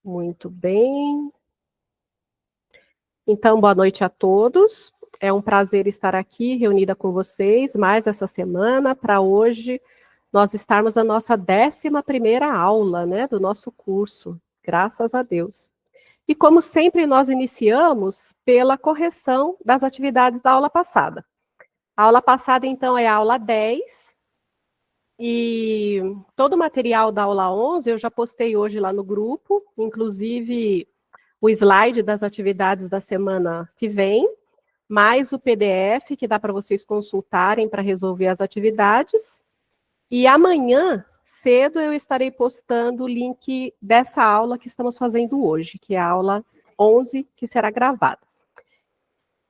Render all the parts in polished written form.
Muito bem. Então, boa noite a todos. É um prazer estar aqui reunida com vocês mais essa semana, para hoje nós estarmos na nossa 11ª aula, né, do nosso curso, graças a Deus. E como sempre, nós iniciamos pela correção das atividades da aula passada. A aula passada, então, é a aula 10, e todo o material da aula 11 eu já postei hoje lá no grupo, inclusive o slide das atividades da semana que vem, mais o PDF que dá para vocês consultarem para resolver as atividades. E amanhã, cedo, eu estarei postando o link dessa aula que estamos fazendo hoje, que é a aula 11, que será gravada.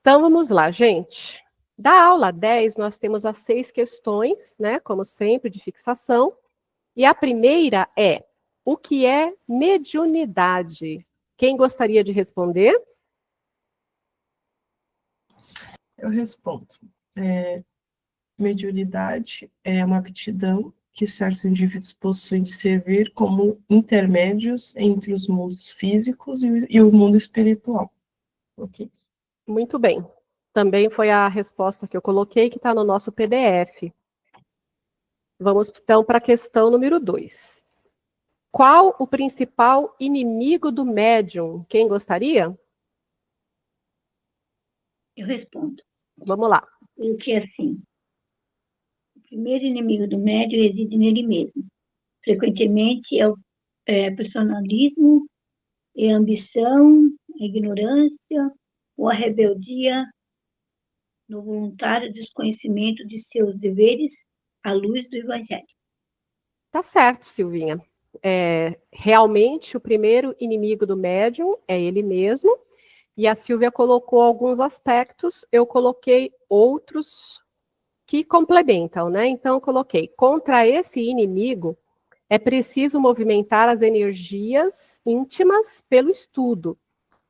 Então, vamos lá, gente. Da aula 10, nós temos as 6 questões, né, como sempre, de fixação. E a primeira é: o que é mediunidade? Quem gostaria de responder? Eu respondo. Mediunidade é uma aptidão que certos indivíduos possuem de servir como intermédios entre os mundos físicos e o mundo espiritual. Ok? Muito bem. Também foi a resposta que eu coloquei, que está no nosso PDF. Vamos, então, para a questão número 2. Qual o principal inimigo do médium? Quem gostaria? Eu respondo. Vamos lá. Porque, assim, o primeiro inimigo do médium reside nele mesmo. Frequentemente é o personalismo, é a ambição, a ignorância ou a rebeldia no voluntário desconhecimento de seus deveres à luz do Evangelho. Tá certo, Silvinha. Realmente, o primeiro inimigo do médium é ele mesmo, e a Silvia colocou alguns aspectos, eu coloquei outros que complementam, né? Então, eu coloquei: contra esse inimigo, é preciso movimentar as energias íntimas pelo estudo,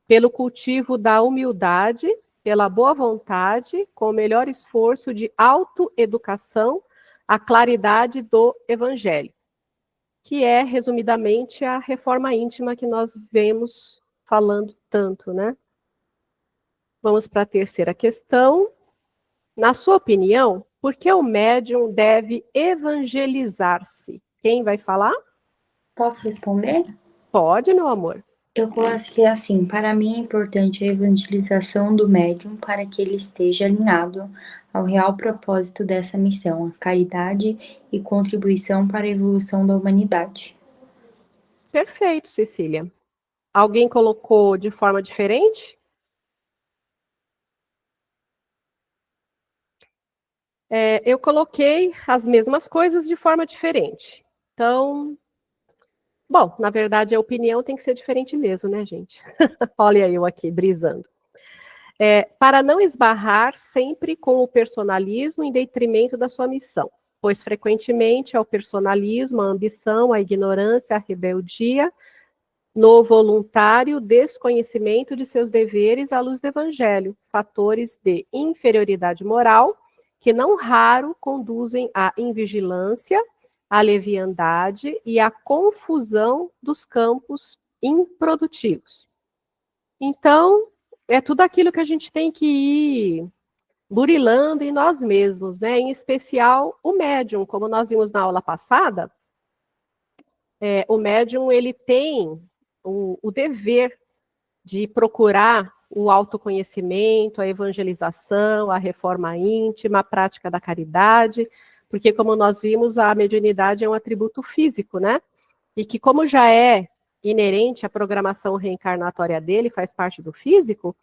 pelo cultivo da humildade, pela boa vontade, com o melhor esforço de autoeducação, a claridade do Evangelho, que é, resumidamente, a reforma íntima que nós vemos falando tanto, né? Vamos para a terceira questão. Na sua opinião, por que o médium deve evangelizar-se? Quem vai falar? Posso responder? Pode, meu amor. Eu coloquei assim: para mim é importante a evangelização do médium para que ele esteja alinhado ao real propósito dessa missão, a caridade e contribuição para a evolução da humanidade. Perfeito, Cecília. Alguém colocou de forma diferente? Eu coloquei as mesmas coisas de forma diferente. Então, bom, na verdade a opinião tem que ser diferente mesmo, né, gente? Olha eu aqui, brisando. Para não esbarrar sempre com o personalismo em detrimento da sua missão, pois frequentemente é o personalismo, a ambição, a ignorância, a rebeldia, no voluntário desconhecimento de seus deveres à luz do Evangelho, fatores de inferioridade moral que não raro conduzem à invigilância, à leviandade e à confusão dos campos improdutivos. Então, é tudo aquilo que a gente tem que ir burilando em nós mesmos, né? Em especial o médium, como nós vimos na aula passada, o médium ele tem o dever de procurar o autoconhecimento, a evangelização, a reforma íntima, a prática da caridade, porque, como nós vimos, a mediunidade é um atributo físico, né? E que, como já é inerente à programação reencarnatória dele, faz parte do físico,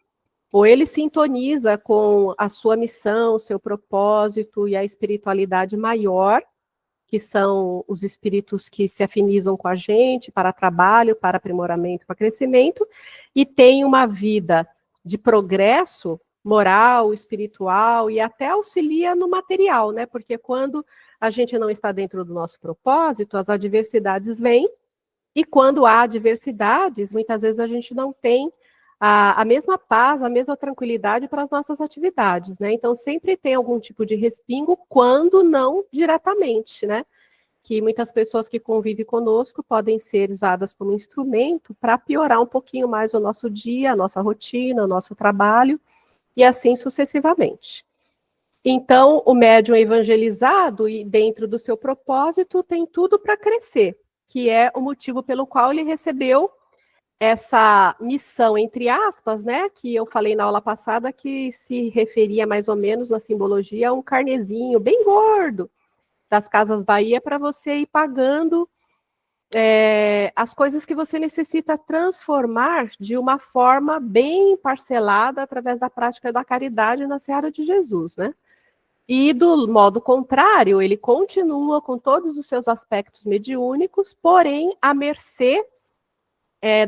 ou ele sintoniza com a sua missão, seu propósito e a espiritualidade maior, que são os espíritos que se afinizam com a gente para trabalho, para aprimoramento, para crescimento, e tem uma vida de progresso moral, espiritual e até auxilia no material, né? Porque quando a gente não está dentro do nosso propósito, as adversidades vêm, e quando há adversidades, muitas vezes a gente não tem a mesma paz, a mesma tranquilidade para as nossas atividades, né? Então, sempre tem algum tipo de respingo, quando não diretamente, né? que muitas pessoas que convivem conosco podem ser usadas como instrumento para piorar um pouquinho mais o nosso dia, a nossa rotina, o nosso trabalho, e assim sucessivamente. Então, o médium evangelizado, e dentro do seu propósito, tem tudo para crescer, que é o motivo pelo qual ele recebeu essa missão, entre aspas, né, que eu falei na aula passada, que se referia mais ou menos na simbologia a um carnezinho bem gordo das Casas Bahia para você ir pagando as coisas que você necessita transformar de uma forma bem parcelada através da prática da caridade na seara de Jesus, né? E do modo contrário, ele continua com todos os seus aspectos mediúnicos, porém à mercê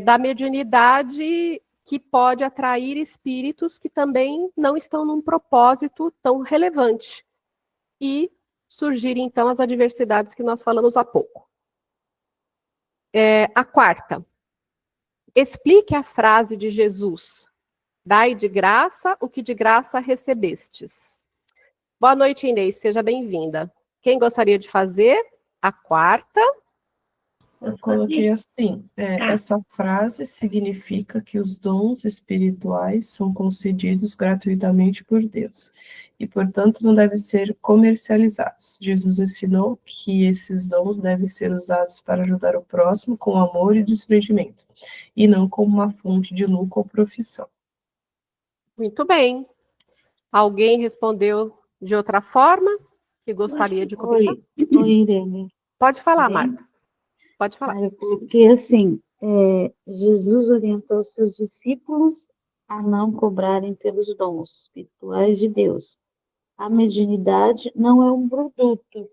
da mediunidade que pode atrair espíritos que também não estão num propósito tão relevante. E surgirem, então, as adversidades que nós falamos há pouco. A quarta. Explique a frase de Jesus. Dai de graça o que de graça recebestes. Boa noite, Inês. Seja bem-vinda. Quem gostaria de fazer? A quarta. Eu coloquei assim, essa frase significa que os dons espirituais são concedidos gratuitamente por Deus e, portanto, não devem ser comercializados. Jesus ensinou que esses dons devem ser usados para ajudar o próximo com amor e desprendimento, e não como uma fonte de lucro ou profissão. Muito bem. Alguém respondeu de outra forma que gostaria de comentar? Oi, Irene. Pode falar, Bem? Marta. Pode falar. Eu coloquei assim, Jesus orientou seus discípulos a não cobrarem pelos dons espirituais de Deus. A mediunidade não é um produto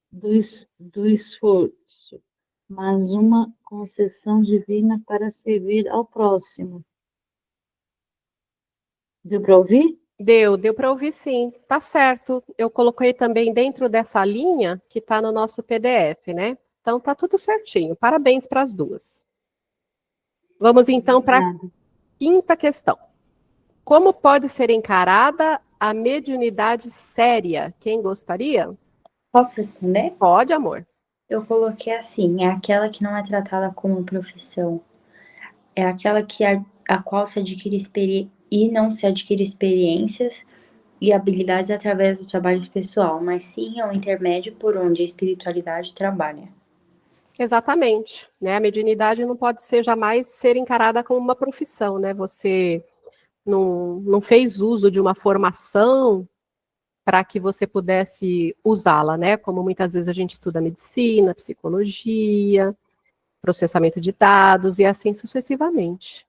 do esforço, mas uma concessão divina para servir ao próximo. Deu para ouvir? Deu para ouvir sim, tá certo. Eu coloquei também dentro dessa linha que está no nosso PDF, né? Então tá tudo certinho. Parabéns para as duas. Vamos então para a quinta questão. Como pode ser encarada a mediunidade séria? Quem gostaria? Posso responder? Pode, amor. Eu coloquei assim, é aquela que não é tratada como profissão. É aquela que a qual se adquire e não se adquire experiências e habilidades através do trabalho pessoal, mas sim é um intermédio por onde a espiritualidade trabalha. Exatamente, né? A mediunidade não pode jamais ser encarada como uma profissão, né? Você não fez uso de uma formação para que você pudesse usá-la, né? Como muitas vezes a gente estuda medicina, psicologia, processamento de dados e assim sucessivamente.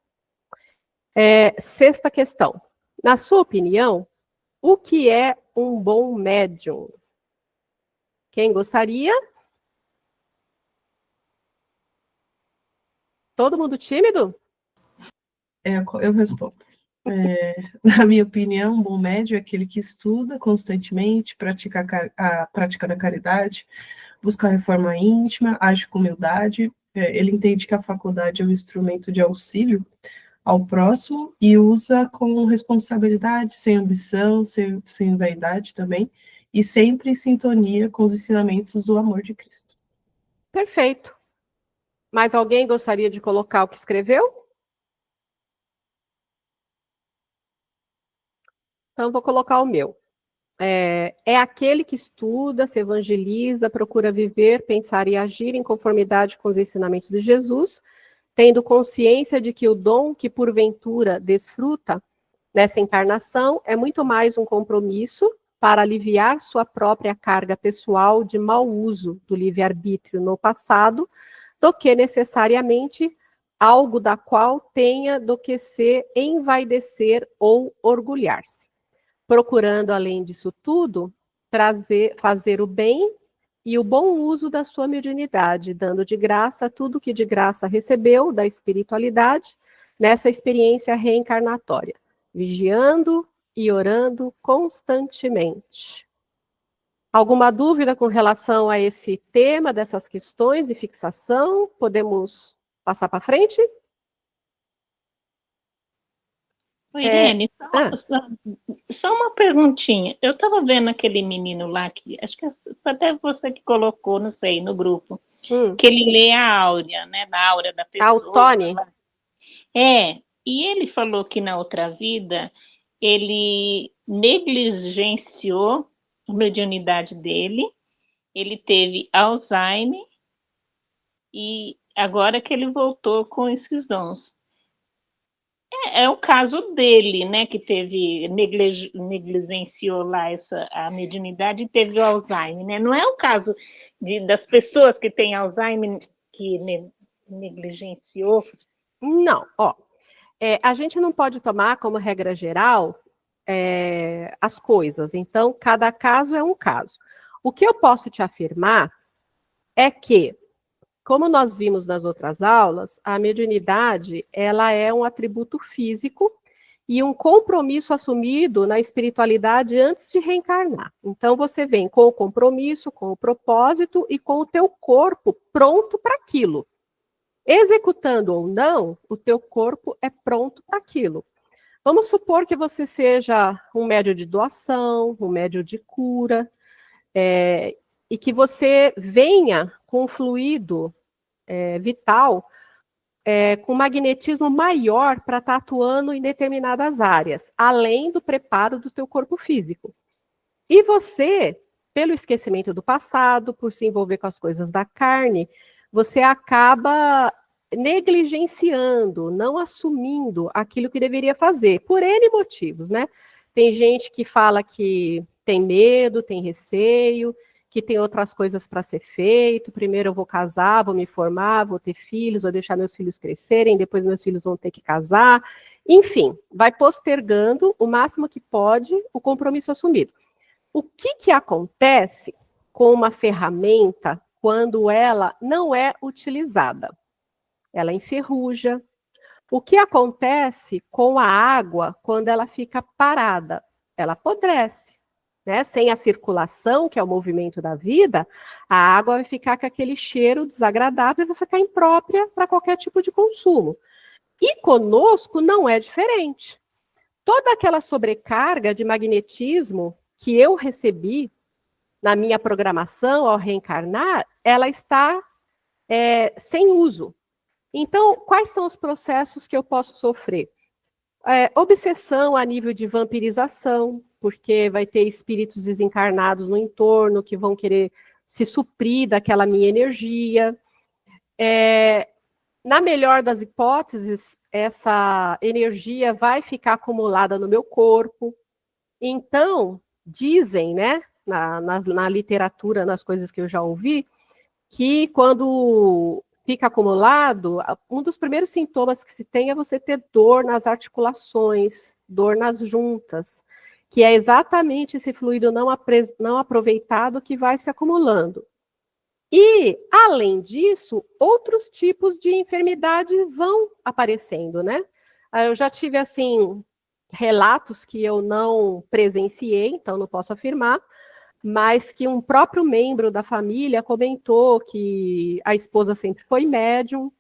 Sexta questão. Na sua opinião, o que é um bom médium? Quem gostaria? Todo mundo tímido? Eu respondo. Na minha opinião, um bom médium é aquele que estuda constantemente, pratica a prática da caridade, busca a reforma íntima, age com humildade, ele entende que a faculdade é um instrumento de auxílio ao próximo e usa com responsabilidade, sem ambição, sem vaidade também, e sempre em sintonia com os ensinamentos do amor de Cristo. Perfeito. Mais alguém gostaria de colocar o que escreveu? Então, vou colocar o meu. É aquele que estuda, se evangeliza, procura viver, pensar e agir em conformidade com os ensinamentos de Jesus, tendo consciência de que o dom que porventura desfruta nessa encarnação é muito mais um compromisso para aliviar sua própria carga pessoal de mau uso do livre-arbítrio no passado, do que necessariamente algo da qual tenha do que se envaidecer ou orgulhar-se. Procurando, além disso tudo, fazer o bem e o bom uso da sua mediunidade, dando de graça tudo que de graça recebeu da espiritualidade nessa experiência reencarnatória, vigiando e orando constantemente. Alguma dúvida com relação a esse tema, dessas questões de fixação? Podemos passar para frente? Oi, Irene, ah. só uma perguntinha. Eu estava vendo aquele menino lá, que acho que foi até você que colocou, não sei, no grupo, que ele lê a áurea, né, da áurea da pessoa. O Tony? E ele falou que na outra vida ele negligenciou a mediunidade dele, ele teve Alzheimer e agora que ele voltou com esses dons. É o caso dele, né, que teve, negligenciou lá a mediunidade e teve o Alzheimer, né? Não é o caso das pessoas que têm Alzheimer que negligenciou? Não, a gente não pode tomar como regra geral as coisas, então cada caso é um caso. O que eu posso te afirmar é que, como nós vimos nas outras aulas, a mediunidade, ela é um atributo físico e um compromisso assumido na espiritualidade antes de reencarnar. Então, você vem com o compromisso, com o propósito e com o teu corpo pronto para aquilo. Executando ou não, o teu corpo é pronto para aquilo. Vamos supor que você seja um médium de doação, um médium de cura, e que você venha com fluido vital, com magnetismo maior para estar atuando em determinadas áreas, além do preparo do teu corpo físico. E você, pelo esquecimento do passado, por se envolver com as coisas da carne, você acaba negligenciando, não assumindo aquilo que deveria fazer, por N motivos, né? Tem gente que fala que tem medo, tem receio, que tem outras coisas para ser feito. Primeiro eu vou casar, vou me formar, vou ter filhos, vou deixar meus filhos crescerem, depois meus filhos vão ter que casar. Enfim, vai postergando o máximo que pode o compromisso assumido. O que acontece com uma ferramenta quando ela não é utilizada? Ela enferruja. O que acontece com a água quando ela fica parada? Ela apodrece. Né? Sem a circulação, que é o movimento da vida, a água vai ficar com aquele cheiro desagradável e vai ficar imprópria para qualquer tipo de consumo. E conosco não é diferente. Toda aquela sobrecarga de magnetismo que eu recebi na minha programação ao reencarnar, ela está sem uso. Então, quais são os processos que eu posso sofrer? Obsessão a nível de vampirização, porque vai ter espíritos desencarnados no entorno que vão querer se suprir daquela minha energia. Na melhor das hipóteses, essa energia vai ficar acumulada no meu corpo. Então, dizem, né, na literatura, nas coisas que eu já ouvi, que quando fica acumulado, um dos primeiros sintomas que se tem é você ter dor nas articulações, dor nas juntas, que é exatamente esse fluido não aproveitado que vai se acumulando. E, além disso, outros tipos de enfermidade vão aparecendo, né? Eu já tive, assim, relatos que eu não presenciei, então não posso afirmar, mas que um próprio membro da família comentou que a esposa sempre foi médium,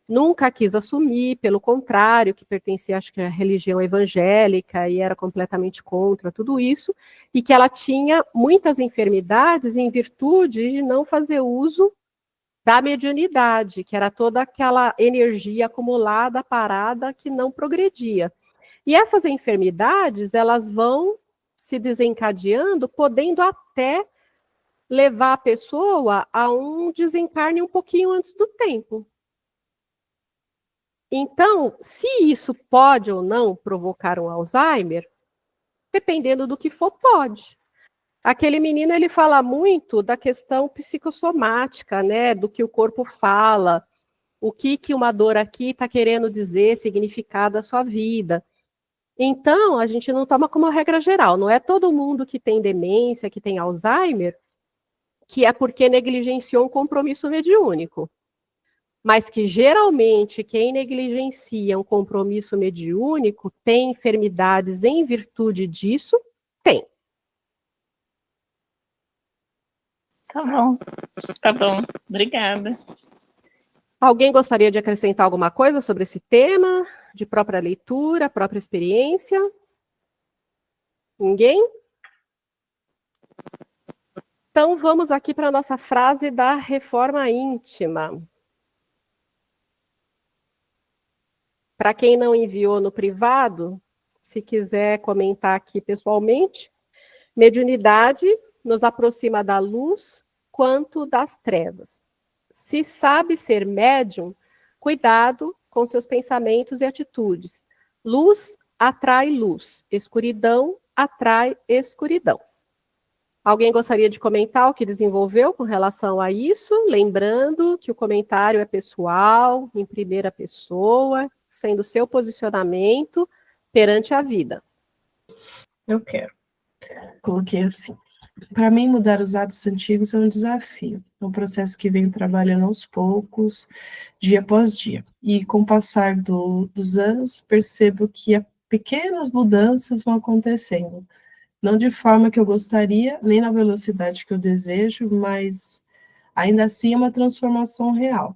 nunca quis assumir, pelo contrário, que pertencia, acho que, à religião evangélica e era completamente contra tudo isso, e que ela tinha muitas enfermidades em virtude de não fazer uso da mediunidade, que era toda aquela energia acumulada, parada, que não progredia. E essas enfermidades, elas vão se desencadeando, podendo até levar a pessoa a um desencarne um pouquinho antes do tempo. Então, se isso pode ou não provocar um Alzheimer, dependendo do que for, pode. Aquele menino, ele fala muito da questão psicossomática, né, do que o corpo fala, o que uma dor aqui está querendo dizer, significado da sua vida. Então, a gente não toma como regra geral. Não é todo mundo que tem demência, que tem Alzheimer, que é porque negligenciou um compromisso mediúnico. Mas que, geralmente, quem negligencia um compromisso mediúnico tem enfermidades em virtude disso? Tem. Tá bom. Obrigada. Alguém gostaria de acrescentar alguma coisa sobre esse tema? de própria leitura, própria experiência? Ninguém? Então, vamos aqui para a nossa frase da reforma íntima. Para quem não enviou no privado, se quiser comentar aqui pessoalmente, mediunidade nos aproxima da luz quanto das trevas. Se sabe ser médium, cuidado com seus pensamentos e atitudes. Luz atrai luz, escuridão atrai escuridão. Alguém gostaria de comentar o que desenvolveu com relação a isso? Lembrando que o comentário é pessoal, em primeira pessoa, sendo seu posicionamento perante a vida. Eu quero. Coloquei assim. Para mim, mudar os hábitos antigos é um desafio. É um processo que venho trabalhando aos poucos, dia após dia. E com o passar dos anos, percebo que pequenas mudanças vão acontecendo. Não de forma que eu gostaria, nem na velocidade que eu desejo, mas ainda assim é uma transformação real.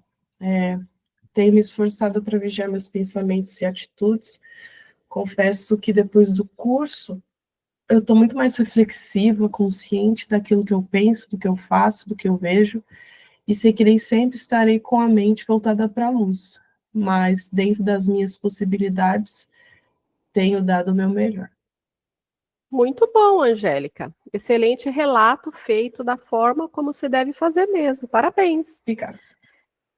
Tenho me esforçado para vigiar meus pensamentos e atitudes. Confesso que depois do curso, eu estou muito mais reflexiva, consciente daquilo que eu penso, do que eu faço, do que eu vejo, e sei que nem sempre estarei com a mente voltada para a luz, mas dentro das minhas possibilidades, tenho dado o meu melhor. Muito bom, Angélica. Excelente relato feito da forma como se deve fazer mesmo. Parabéns. Obrigada.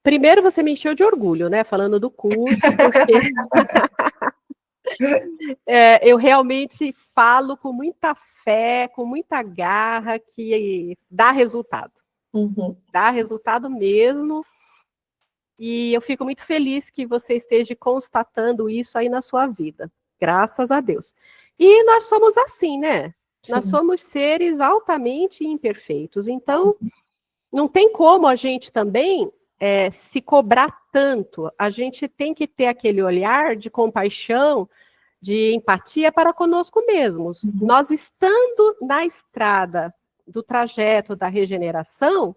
Primeiro, você me encheu de orgulho, né? Falando do curso, porque eu realmente falo com muita fé, com muita garra, que dá resultado. Dá resultado mesmo. E eu fico muito feliz que você esteja constatando isso aí na sua vida. Graças a Deus. E nós somos assim, né? Sim. Nós somos seres altamente imperfeitos. Então, não tem como a gente também se cobrar tanto. A gente tem que ter aquele olhar de compaixão, de empatia para conosco mesmos. Nós estando na estrada do trajeto da regeneração,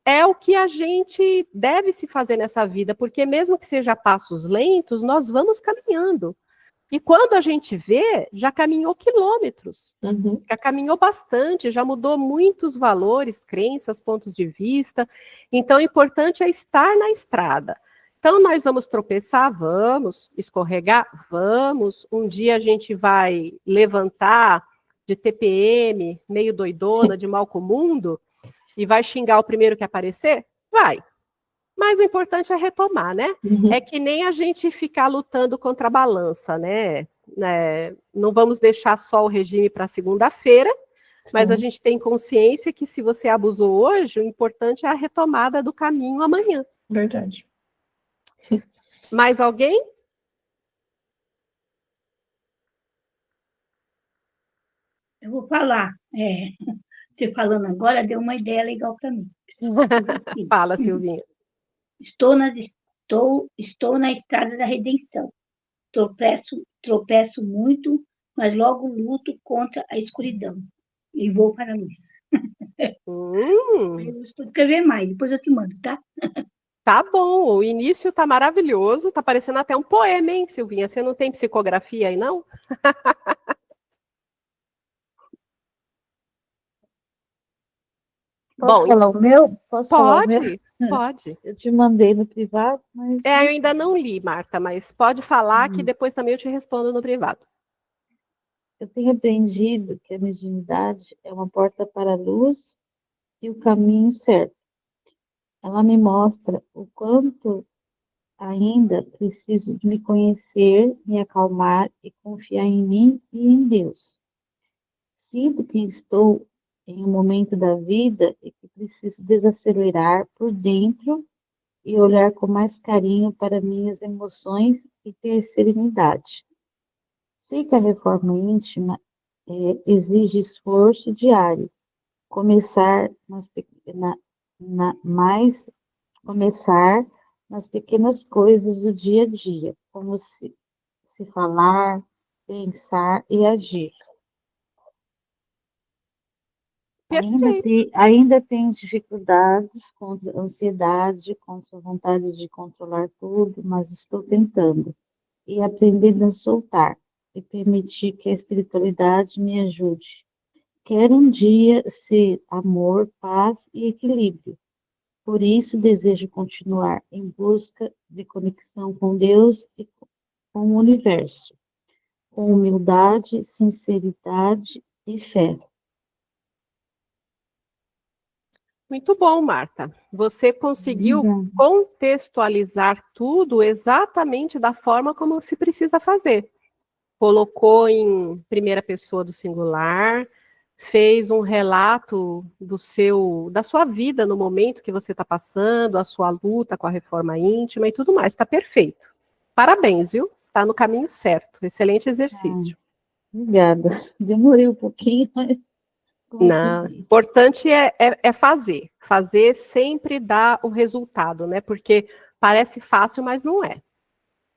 é o que a gente deve se fazer nessa vida, porque mesmo que seja passos lentos, nós vamos caminhando. E quando a gente vê, já caminhou quilômetros, já caminhou bastante, já mudou muitos valores, crenças, pontos de vista. Então, o importante é estar na estrada. Então, nós vamos tropeçar? Vamos. Escorregar? Vamos. Um dia a gente vai levantar de TPM, meio doidona, de mal com o mundo, e vai xingar o primeiro que aparecer? Vai. Mas o importante é retomar, né? É que nem a gente ficar lutando contra a balança, né? Não vamos deixar só o regime para segunda-feira, mas a gente tem consciência que se você abusou hoje, o importante é a retomada do caminho amanhã. Verdade. Mais alguém? Eu vou falar. Você falando agora deu uma ideia legal para mim. Assim, Fala, Silvinha. Estou na estrada da redenção. Tropeço muito, mas logo luto contra a escuridão. E vou para a luz. Eu vou escrever mais, depois eu te mando, tá? Tá bom, o início tá maravilhoso, tá parecendo até um poema, hein, Silvinha? Você não tem psicografia aí, não? Posso falar o meu? Posso falar o meu? Pode. Eu te mandei no privado, mas... Eu ainda não li, Marta, mas pode falar que depois também eu te respondo no privado. Eu tenho aprendido que a mediunidade é uma porta para a luz e o caminho certo. Ela me mostra o quanto ainda preciso de me conhecer, me acalmar e confiar em mim e em Deus. Sinto que estou em um momento da vida e que preciso desacelerar por dentro e olhar com mais carinho para minhas emoções e ter serenidade. Sei que a reforma íntima exige esforço diário, começar começar nas pequenas coisas do dia a dia, como se falar, pensar e agir. Perfeito. Ainda tem dificuldades contra a ansiedade, contra a vontade de controlar tudo, mas estou tentando. e aprendendo a soltar e permitir que a espiritualidade me ajude. Quero um dia ser amor, paz e equilíbrio. Por isso, desejo continuar em busca de conexão com Deus e com o universo, com humildade, sinceridade e fé. Muito bom, Marta. Você conseguiu Obrigada. contextualizar tudo exatamente da forma como se precisa fazer. Colocou em primeira pessoa do singular, fez um relato da sua vida no momento que você está passando, a sua luta com a reforma íntima e tudo mais. Está perfeito. Parabéns, viu? Está no caminho certo. Excelente exercício. Obrigada. Demorei um pouquinho, mas Não, consegui. importante é fazer. Fazer sempre dá o resultado, né? Porque parece fácil, mas não é.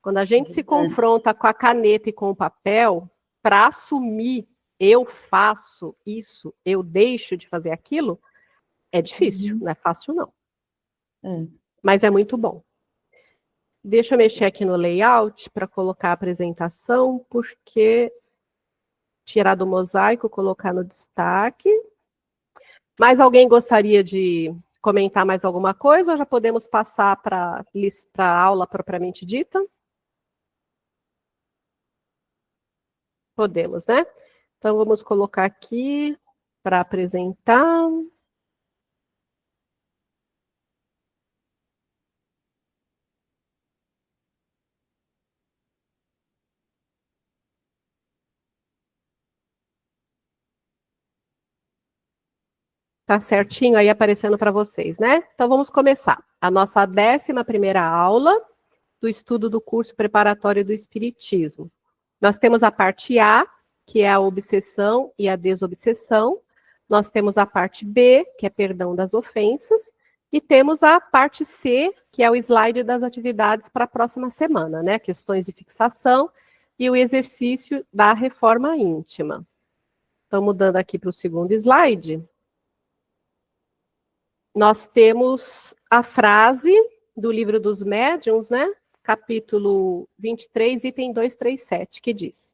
Quando a gente se Verdade. confronta com a caneta e com o papel, para assumir eu faço isso, eu deixo de fazer aquilo, é difícil, não é fácil não. É. Mas é muito bom. Deixa eu mexer aqui no layout para colocar a apresentação, porque tirar do mosaico, colocar no destaque. Mais alguém gostaria de comentar mais alguma coisa ou já podemos passar para a aula propriamente dita? Podemos, né? Então, vamos colocar aqui para apresentar. Tá certinho aí aparecendo para vocês, né? Então, vamos começar. A nossa 11ª aula do estudo do curso preparatório do Espiritismo. Nós temos a parte A, que é a obsessão e a desobsessão. Nós temos a parte B, que é perdão das ofensas. E temos a parte C, que é o slide das atividades para a próxima semana, né? Questões de fixação e o exercício da reforma íntima. Então, mudando aqui para o segundo slide, nós temos a frase do Livro dos Médiuns, né? Capítulo 23, item 237, que diz: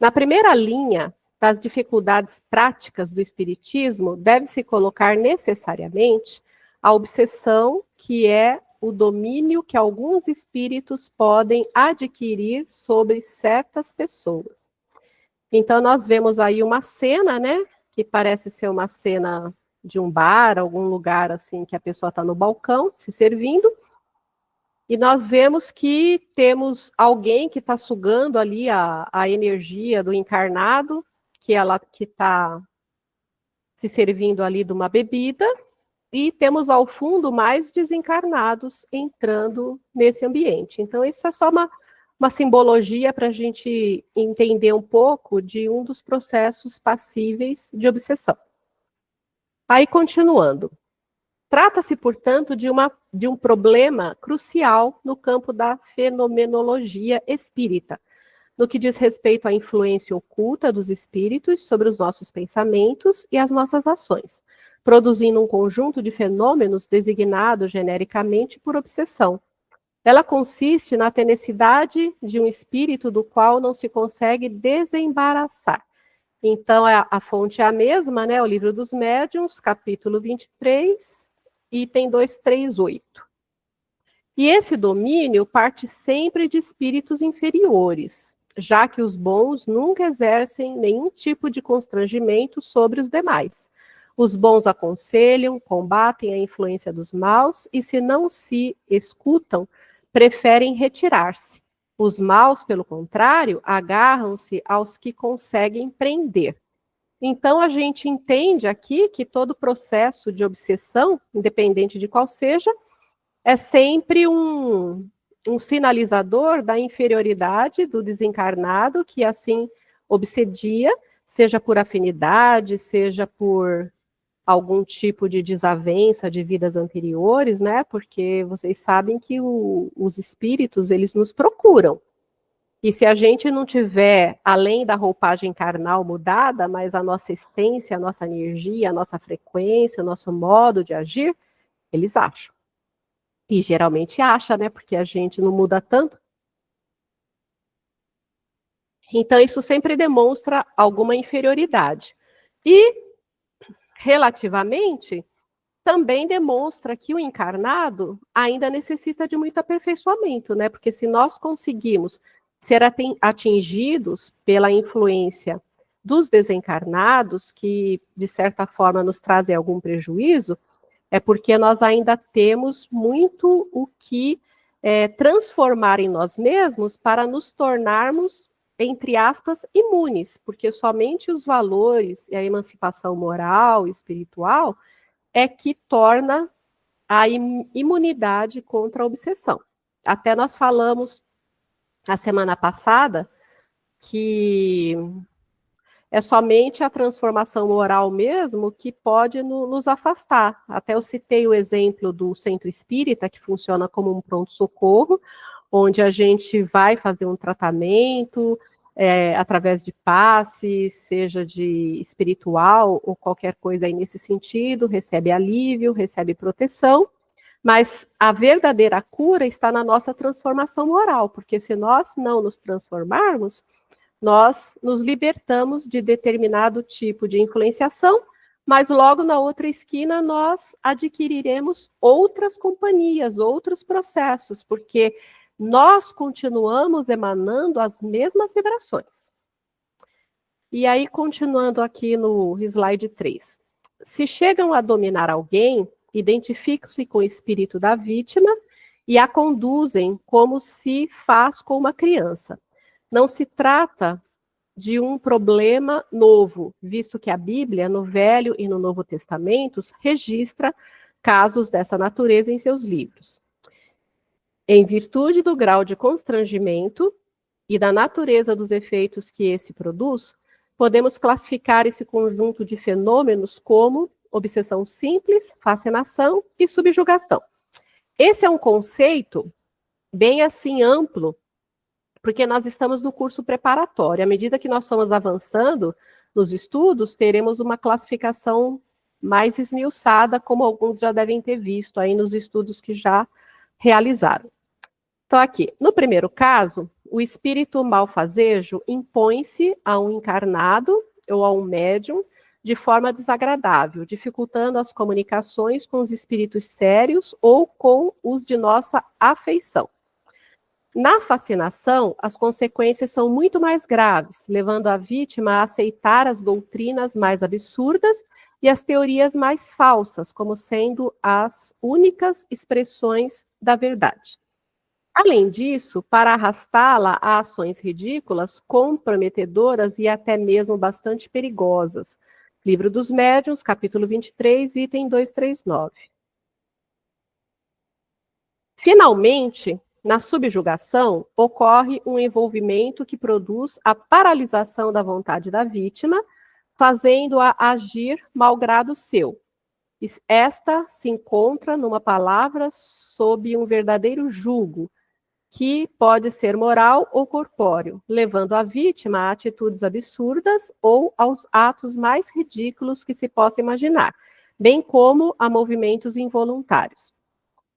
na primeira linha das dificuldades práticas do espiritismo, deve-se colocar necessariamente a obsessão, que é o domínio que alguns espíritos podem adquirir sobre certas pessoas. Então, nós vemos aí uma cena, né, que parece ser uma cena de um bar, algum lugar assim, que a pessoa está no balcão, se servindo, e nós vemos que temos alguém que está sugando ali a energia do encarnado, que ela que está se servindo ali de uma bebida, e temos ao fundo mais desencarnados entrando nesse ambiente. Então, isso é só uma simbologia para a gente entender um pouco de um dos processos passíveis de obsessão. Aí, continuando. Trata-se, portanto, de um problema crucial no campo da fenomenologia espírita, no que diz respeito à influência oculta dos espíritos sobre os nossos pensamentos e as nossas ações, produzindo um conjunto de fenômenos designados genericamente por obsessão. Ela consiste na tenacidade de um espírito do qual não se consegue desembaraçar. Então, a fonte é a mesma, né? O Livro dos Médiuns, capítulo 23, item 238. E esse domínio parte sempre de espíritos inferiores, já que os bons nunca exercem nenhum tipo de constrangimento sobre os demais. Os bons aconselham, combatem a influência dos maus e, se não se escutam, preferem retirar-se. Os maus, pelo contrário, agarram-se aos que conseguem prender. Então, a gente entende aqui que todo processo de obsessão, independente de qual seja, é sempre um sinalizador da inferioridade do desencarnado, que assim obsedia, seja por afinidade, seja por algum tipo de desavença de vidas anteriores, né? Porque vocês sabem que os espíritos, eles nos procuram. E se a gente não tiver, além da roupagem carnal mudada, mas a nossa essência, a nossa energia, a nossa frequência, o nosso modo de agir, eles acham. E geralmente acha, né? Porque a gente não muda tanto. Então, isso sempre demonstra alguma inferioridade. E, relativamente, também demonstra que o encarnado ainda necessita de muito aperfeiçoamento, né? Porque se nós conseguimos ser atingidos pela influência dos desencarnados, que de certa forma nos trazem algum prejuízo, é porque nós ainda temos muito o que transformar em nós mesmos para nos tornarmos, entre aspas, imunes, porque somente os valores e a emancipação moral e espiritual é que torna a imunidade contra a obsessão. Até nós falamos a semana passada que é somente a transformação moral mesmo que pode nos afastar. Até eu citei o exemplo do centro espírita, que funciona como um pronto-socorro, onde a gente vai fazer um tratamento através de passe, seja de espiritual ou qualquer coisa aí nesse sentido, recebe alívio, recebe proteção, mas a verdadeira cura está na nossa transformação moral, porque se nós não nos transformarmos, nós nos libertamos de determinado tipo de influenciação, mas logo na outra esquina nós adquiriremos outras companhias, outros processos, porque nós continuamos emanando as mesmas vibrações. E aí, continuando aqui no slide 3. Se chegam a dominar alguém, identificam-se com o espírito da vítima e a conduzem como se faz com uma criança. Não se trata de um problema novo, visto que a Bíblia, no Velho e no Novo Testamentos, registra casos dessa natureza em seus livros. Em virtude do grau de constrangimento e da natureza dos efeitos que esse produz, podemos classificar esse conjunto de fenômenos como obsessão simples, fascinação e subjugação. Esse é um conceito bem assim amplo, porque nós estamos no curso preparatório. À medida que nós estamos avançando nos estudos, teremos uma classificação mais esmiuçada, como alguns já devem ter visto aí nos estudos que já realizaram. Então, aqui, no primeiro caso, o espírito malfazejo impõe-se a um encarnado ou a um médium de forma desagradável, dificultando as comunicações com os espíritos sérios ou com os de nossa afeição. Na fascinação, as consequências são muito mais graves, levando a vítima a aceitar as doutrinas mais absurdas e as teorias mais falsas, como sendo as únicas expressões da verdade. Além disso, para arrastá-la a ações ridículas, comprometedoras e até mesmo bastante perigosas. Livro dos Médiuns, capítulo 23, item 239. Finalmente, na subjugação, ocorre um envolvimento que produz a paralisação da vontade da vítima, fazendo-a agir malgrado seu. Esta se encontra, numa palavra, sob um verdadeiro jugo, que pode ser moral ou corpóreo, levando a vítima a atitudes absurdas ou aos atos mais ridículos que se possa imaginar, bem como a movimentos involuntários.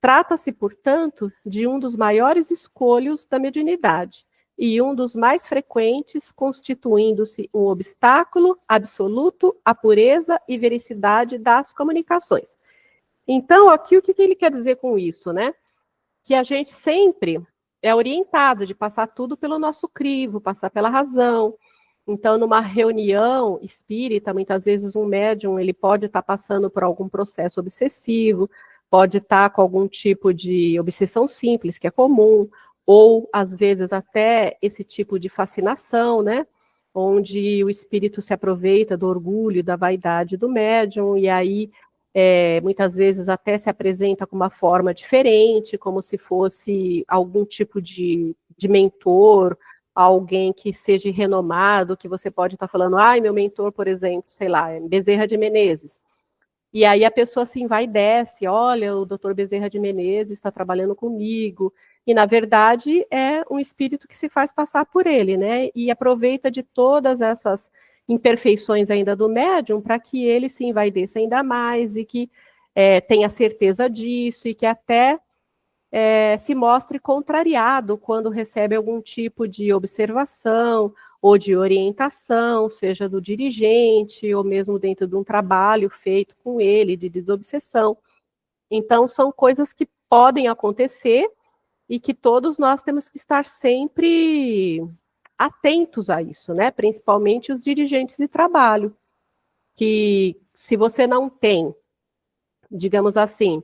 Trata-se, portanto, de um dos maiores escolhos da mediunidade e um dos mais frequentes, constituindo-se um obstáculo absoluto à pureza e veracidade das comunicações. Então, aqui o que ele quer dizer com isso, né? Que a gente sempre é orientado de passar tudo pelo nosso crivo, passar pela razão. Então, numa reunião espírita, muitas vezes um médium ele pode estar passando por algum processo obsessivo, pode estar com algum tipo de obsessão simples, que é comum, ou às vezes até esse tipo de fascinação, né? Onde o espírito se aproveita do orgulho, da vaidade do médium, e aí muitas vezes até se apresenta com uma forma diferente, como se fosse algum tipo de mentor, alguém que seja renomado, que você pode estar falando, meu mentor, por exemplo, sei lá, é Bezerra de Menezes. E aí a pessoa assim vai e desce, olha, o doutor Bezerra de Menezes está trabalhando comigo, e na verdade é um espírito que se faz passar por ele, né, e aproveita de todas essas imperfeições ainda do médium para que ele se envaideça ainda mais e que tenha certeza disso e que até se mostre contrariado quando recebe algum tipo de observação ou de orientação, seja do dirigente, ou mesmo dentro de um trabalho feito com ele, de desobsessão. Então, são coisas que podem acontecer e que todos nós temos que estar sempre atentos a isso, né? Principalmente os dirigentes de trabalho, que se você não tem, digamos assim,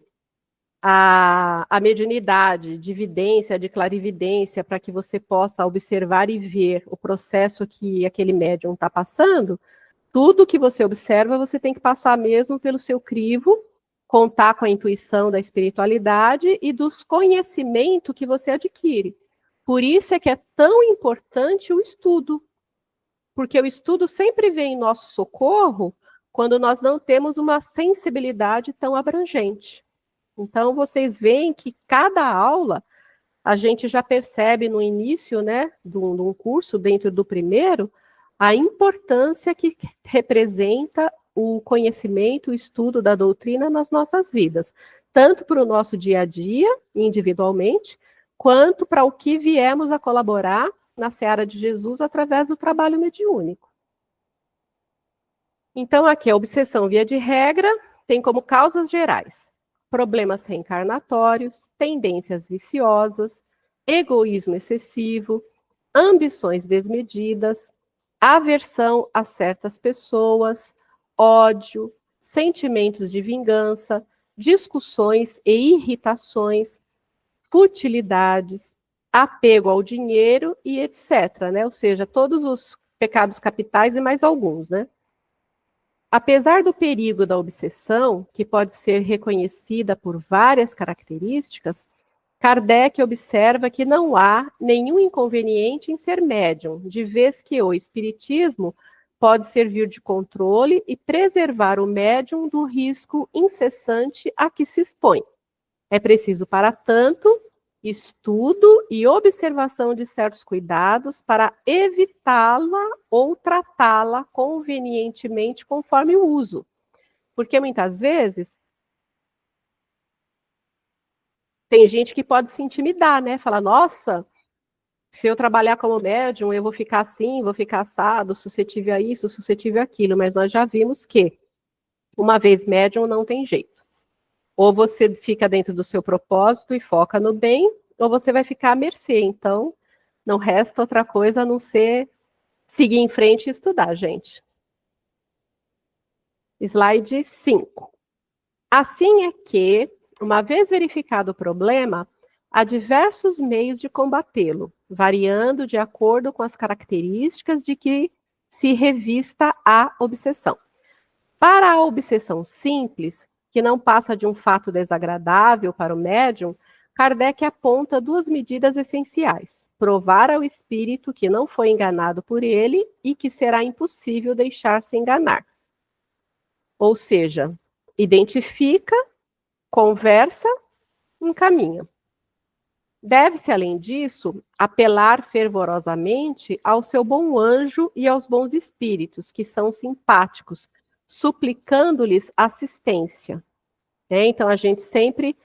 a mediunidade, de vidência, de clarividência, para que você possa observar e ver o processo que aquele médium está passando, tudo que você observa, você tem que passar mesmo pelo seu crivo, contar com a intuição da espiritualidade e dos conhecimentos que você adquire. Por isso é que é tão importante o estudo, porque o estudo sempre vem em nosso socorro quando nós não temos uma sensibilidade tão abrangente. Então, vocês veem que cada aula, a gente já percebe no início, né, de um curso, dentro do primeiro, a importância que representa o conhecimento, o estudo da doutrina nas nossas vidas, tanto para o nosso dia a dia, individualmente, quanto para o que viemos a colaborar na seara de Jesus através do trabalho mediúnico. Então, aqui a obsessão, via de regra, tem como causas gerais problemas reencarnatórios, tendências viciosas, egoísmo excessivo, ambições desmedidas, aversão a certas pessoas, ódio, sentimentos de vingança, discussões e irritações, futilidades, apego ao dinheiro e etc., né? Ou seja, todos os pecados capitais e mais alguns, né? Apesar do perigo da obsessão, que pode ser reconhecida por várias características, Kardec observa que não há nenhum inconveniente em ser médium, de vez que o espiritismo pode servir de controle e preservar o médium do risco incessante a que se expõe. É preciso, para tanto, estudo e observação de certos cuidados para evitá-la ou tratá-la convenientemente conforme o uso. Porque muitas vezes tem gente que pode se intimidar, né? Falar, nossa, se eu trabalhar como médium, eu vou ficar assim, vou ficar assado, suscetível a isso, suscetível àquilo. Mas nós já vimos que, uma vez médium, não tem jeito. Ou você fica dentro do seu propósito e foca no bem, ou você vai ficar à mercê. Então, não resta outra coisa a não ser seguir em frente e estudar, gente. Slide 5. Assim é que, uma vez verificado o problema, há diversos meios de combatê-lo, variando de acordo com as características de que se revista a obsessão. Para a obsessão simples, que não passa de um fato desagradável para o médium, Kardec aponta duas medidas essenciais: provar ao espírito que não foi enganado por ele e que será impossível deixar-se enganar. Ou seja, identifica, conversa, encaminha. Deve-se, além disso, apelar fervorosamente ao seu bom anjo e aos bons espíritos, que são simpáticos, suplicando-lhes assistência. Então, a gente sempre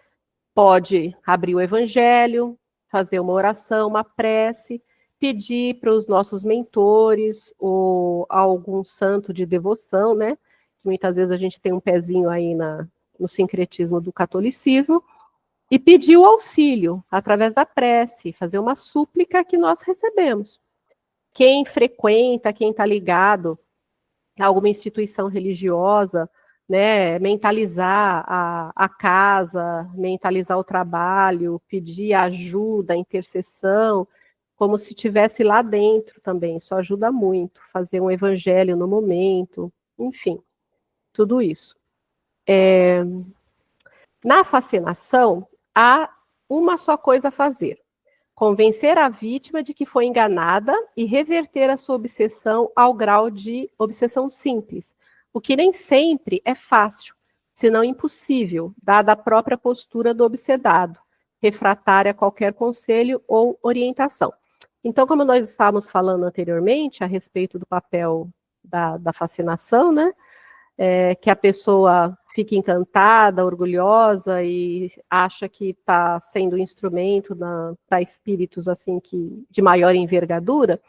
pode abrir o evangelho, fazer uma oração, uma prece, pedir para os nossos mentores ou algum santo de devoção, né? Que muitas vezes a gente tem um pezinho aí no sincretismo do catolicismo, e pedir o auxílio através da prece, fazer uma súplica que nós recebemos. Quem frequenta, quem está ligado a alguma instituição religiosa, né, mentalizar a casa, mentalizar o trabalho, pedir ajuda, intercessão, como se estivesse lá dentro também. Isso ajuda muito, fazer um evangelho no momento, enfim, tudo isso. Na fascinação, há uma só coisa a fazer: convencer a vítima de que foi enganada e reverter a sua obsessão ao grau de obsessão simples, o que nem sempre é fácil, senão impossível, dada a própria postura do obsedado, refratária a qualquer conselho ou orientação. Então, como nós estávamos falando anteriormente a respeito do papel da fascinação, né? Que a pessoa fica encantada, orgulhosa e acha que está sendo um instrumento para espíritos assim de maior envergadura.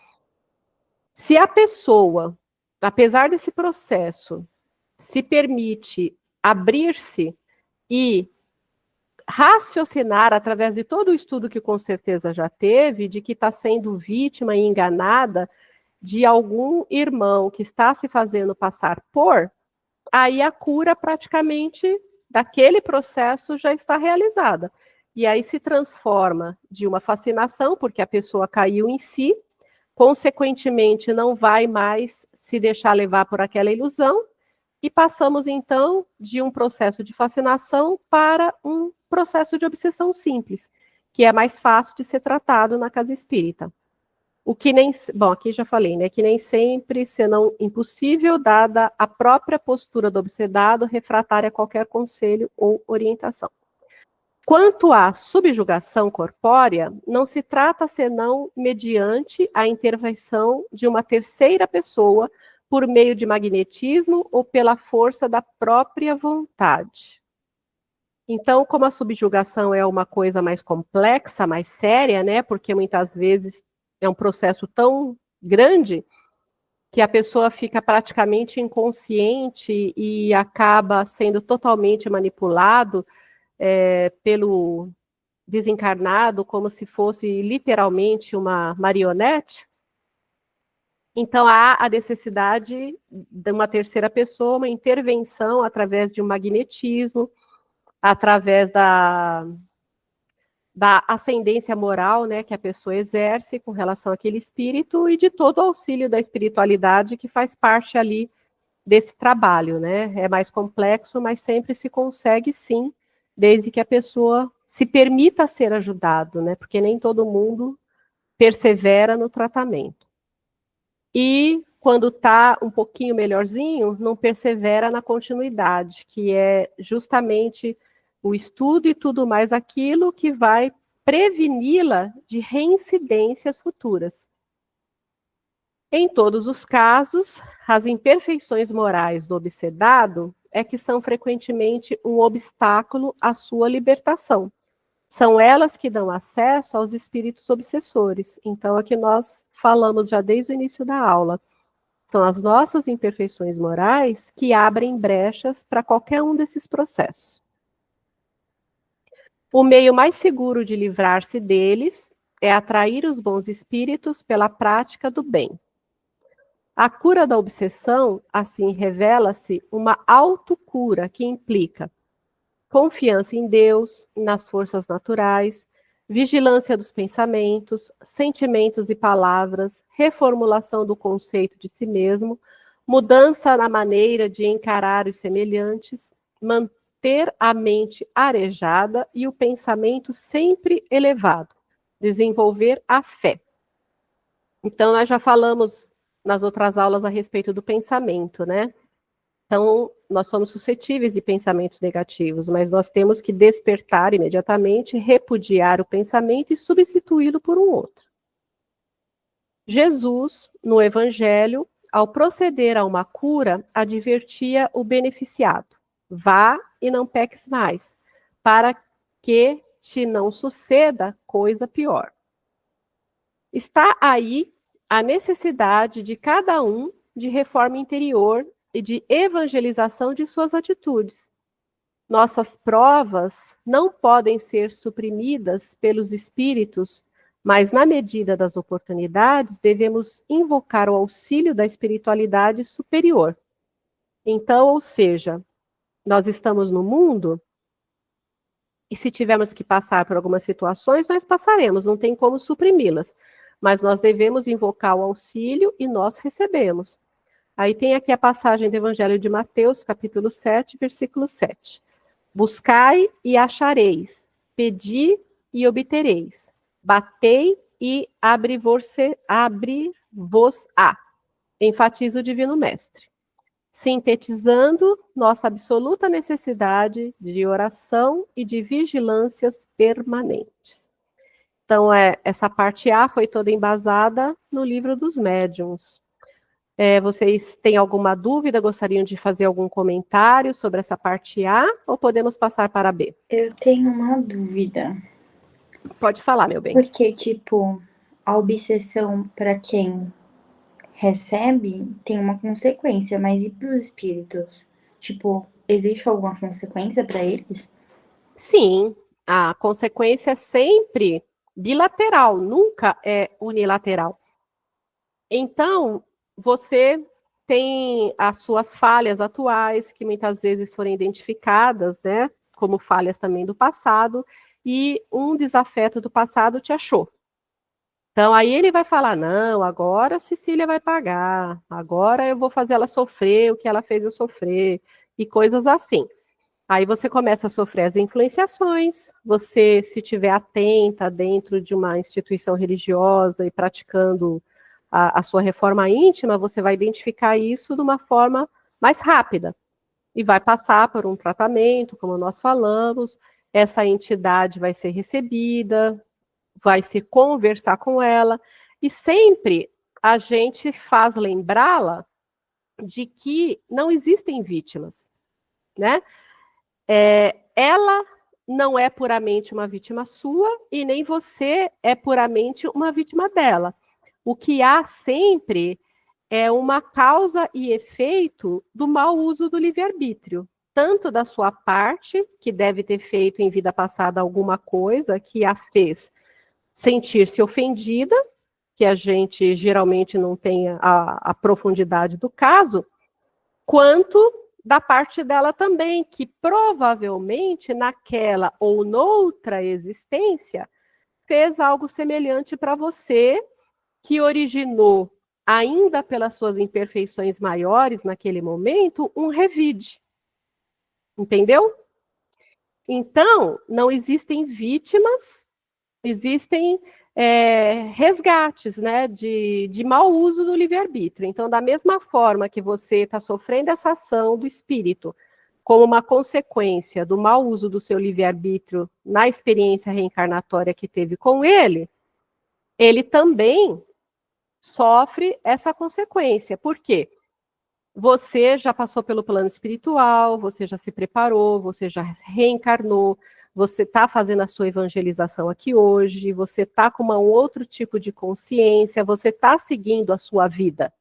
Se a pessoa, apesar desse processo, se permite abrir-se e raciocinar através de todo o estudo que com certeza já teve, de que está sendo vítima e enganada de algum irmão que está se fazendo passar por, aí a cura praticamente daquele processo já está realizada. E aí se transforma de uma fascinação, porque a pessoa caiu em si, consequentemente não vai mais se deixar levar por aquela ilusão, e passamos então de um processo de fascinação para um processo de obsessão simples, que é mais fácil de ser tratado na casa espírita. O que nem, bom, aqui já falei, né, que nem sempre, senão impossível, dada a própria postura do obsedado, refratária a qualquer conselho ou orientação. Quanto à subjugação corpórea, não se trata senão mediante a intervenção de uma terceira pessoa por meio de magnetismo ou pela força da própria vontade. Então, como a subjugação é uma coisa mais complexa, mais séria, né, porque muitas vezes é um processo tão grande que a pessoa fica praticamente inconsciente e acaba sendo totalmente manipulado pelo desencarnado, como se fosse literalmente uma marionete. Então, há a necessidade de uma terceira pessoa, uma intervenção através de um magnetismo, através da ascendência moral, né, que a pessoa exerce com relação àquele espírito e de todo o auxílio da espiritualidade que faz parte ali desse trabalho, né? É mais complexo, mas sempre se consegue sim, desde que a pessoa se permita ser ajudado, né? Porque nem todo mundo persevera no tratamento. E quando está um pouquinho melhorzinho, não persevera na continuidade, que é justamente o estudo e tudo mais aquilo que vai preveni-la de reincidências futuras. Em todos os casos, as imperfeições morais do obsedado é que são frequentemente um obstáculo à sua libertação. São elas que dão acesso aos espíritos obsessores. Então, aqui nós falamos já desde o início da aula. São as nossas imperfeições morais que abrem brechas para qualquer um desses processos. O meio mais seguro de livrar-se deles é atrair os bons espíritos pela prática do bem. A cura da obsessão, assim, revela-se uma autocura que implica confiança em Deus, nas forças naturais, vigilância dos pensamentos, sentimentos e palavras, reformulação do conceito de si mesmo, mudança na maneira de encarar os semelhantes, manter a mente arejada e o pensamento sempre elevado, desenvolver a fé. Então, nós já falamos nas outras aulas a respeito do pensamento, né? Então, nós somos suscetíveis de pensamentos negativos, mas nós temos que despertar imediatamente, repudiar o pensamento e substituí-lo por um outro. Jesus, no Evangelho, ao proceder a uma cura, advertia o beneficiado: vá e não peques mais, para que te não suceda coisa pior. Está aí a necessidade de cada um de reforma interior e de evangelização de suas atitudes. Nossas provas não podem ser suprimidas pelos espíritos, mas na medida das oportunidades devemos invocar o auxílio da espiritualidade superior. Então, ou seja, nós estamos no mundo e se tivermos que passar por algumas situações, nós passaremos, não tem como suprimi-las, mas nós devemos invocar o auxílio e nós recebemos. Aí tem aqui a passagem do Evangelho de Mateus, capítulo 7, versículo 7. Buscai e achareis, pedi e obtereis, batei e abrir-vos-á, enfatiza o Divino Mestre, sintetizando nossa absoluta necessidade de oração e de vigilâncias permanentes. Então, essa parte A foi toda embasada no livro dos médiuns. Vocês têm alguma dúvida, gostariam de fazer algum comentário sobre essa parte A, ou podemos passar para a B? Eu tenho uma dúvida. Pode falar, meu bem. Porque, tipo, a obsessão para quem recebe tem uma consequência, mas e para os espíritos? Tipo, existe alguma consequência para eles? Sim, a consequência é sempre bilateral, nunca é unilateral. Então, você tem as suas falhas atuais, que muitas vezes foram identificadas, né, como falhas também do passado, e um desafeto do passado te achou. Então, aí ele vai falar, não, agora a Cecília vai pagar, agora eu vou fazer ela sofrer o que ela fez eu sofrer, e coisas assim. Aí você começa a sofrer as influenciações, você, se estiver atenta dentro de uma instituição religiosa e praticando a sua reforma íntima, você vai identificar isso de uma forma mais rápida. E vai passar por um tratamento, como nós falamos, essa entidade vai ser recebida, vai se conversar com ela, e sempre a gente faz lembrá-la de que não existem vítimas, né? Ela não é puramente uma vítima sua e nem você é puramente uma vítima dela. O que há sempre é uma causa e efeito do mau uso do livre-arbítrio, tanto da sua parte, que deve ter feito em vida passada alguma coisa que a fez sentir-se ofendida, que a gente geralmente não tem a profundidade do caso, quanto da parte dela também, que provavelmente naquela ou noutra existência fez algo semelhante para você, que originou, ainda pelas suas imperfeições maiores naquele momento, um revide. Entendeu? Então, não existem vítimas, existem resgates, né, de mau uso do livre-arbítrio. Então, da mesma forma que você está sofrendo essa ação do espírito, como uma consequência do mau uso do seu livre-arbítrio na experiência reencarnatória que teve com ele também sofre essa consequência. Por quê? Você já passou pelo plano espiritual, você já se preparou, você já reencarnou, você está fazendo a sua evangelização aqui hoje, você está com um outro tipo de consciência, você está seguindo a sua vida.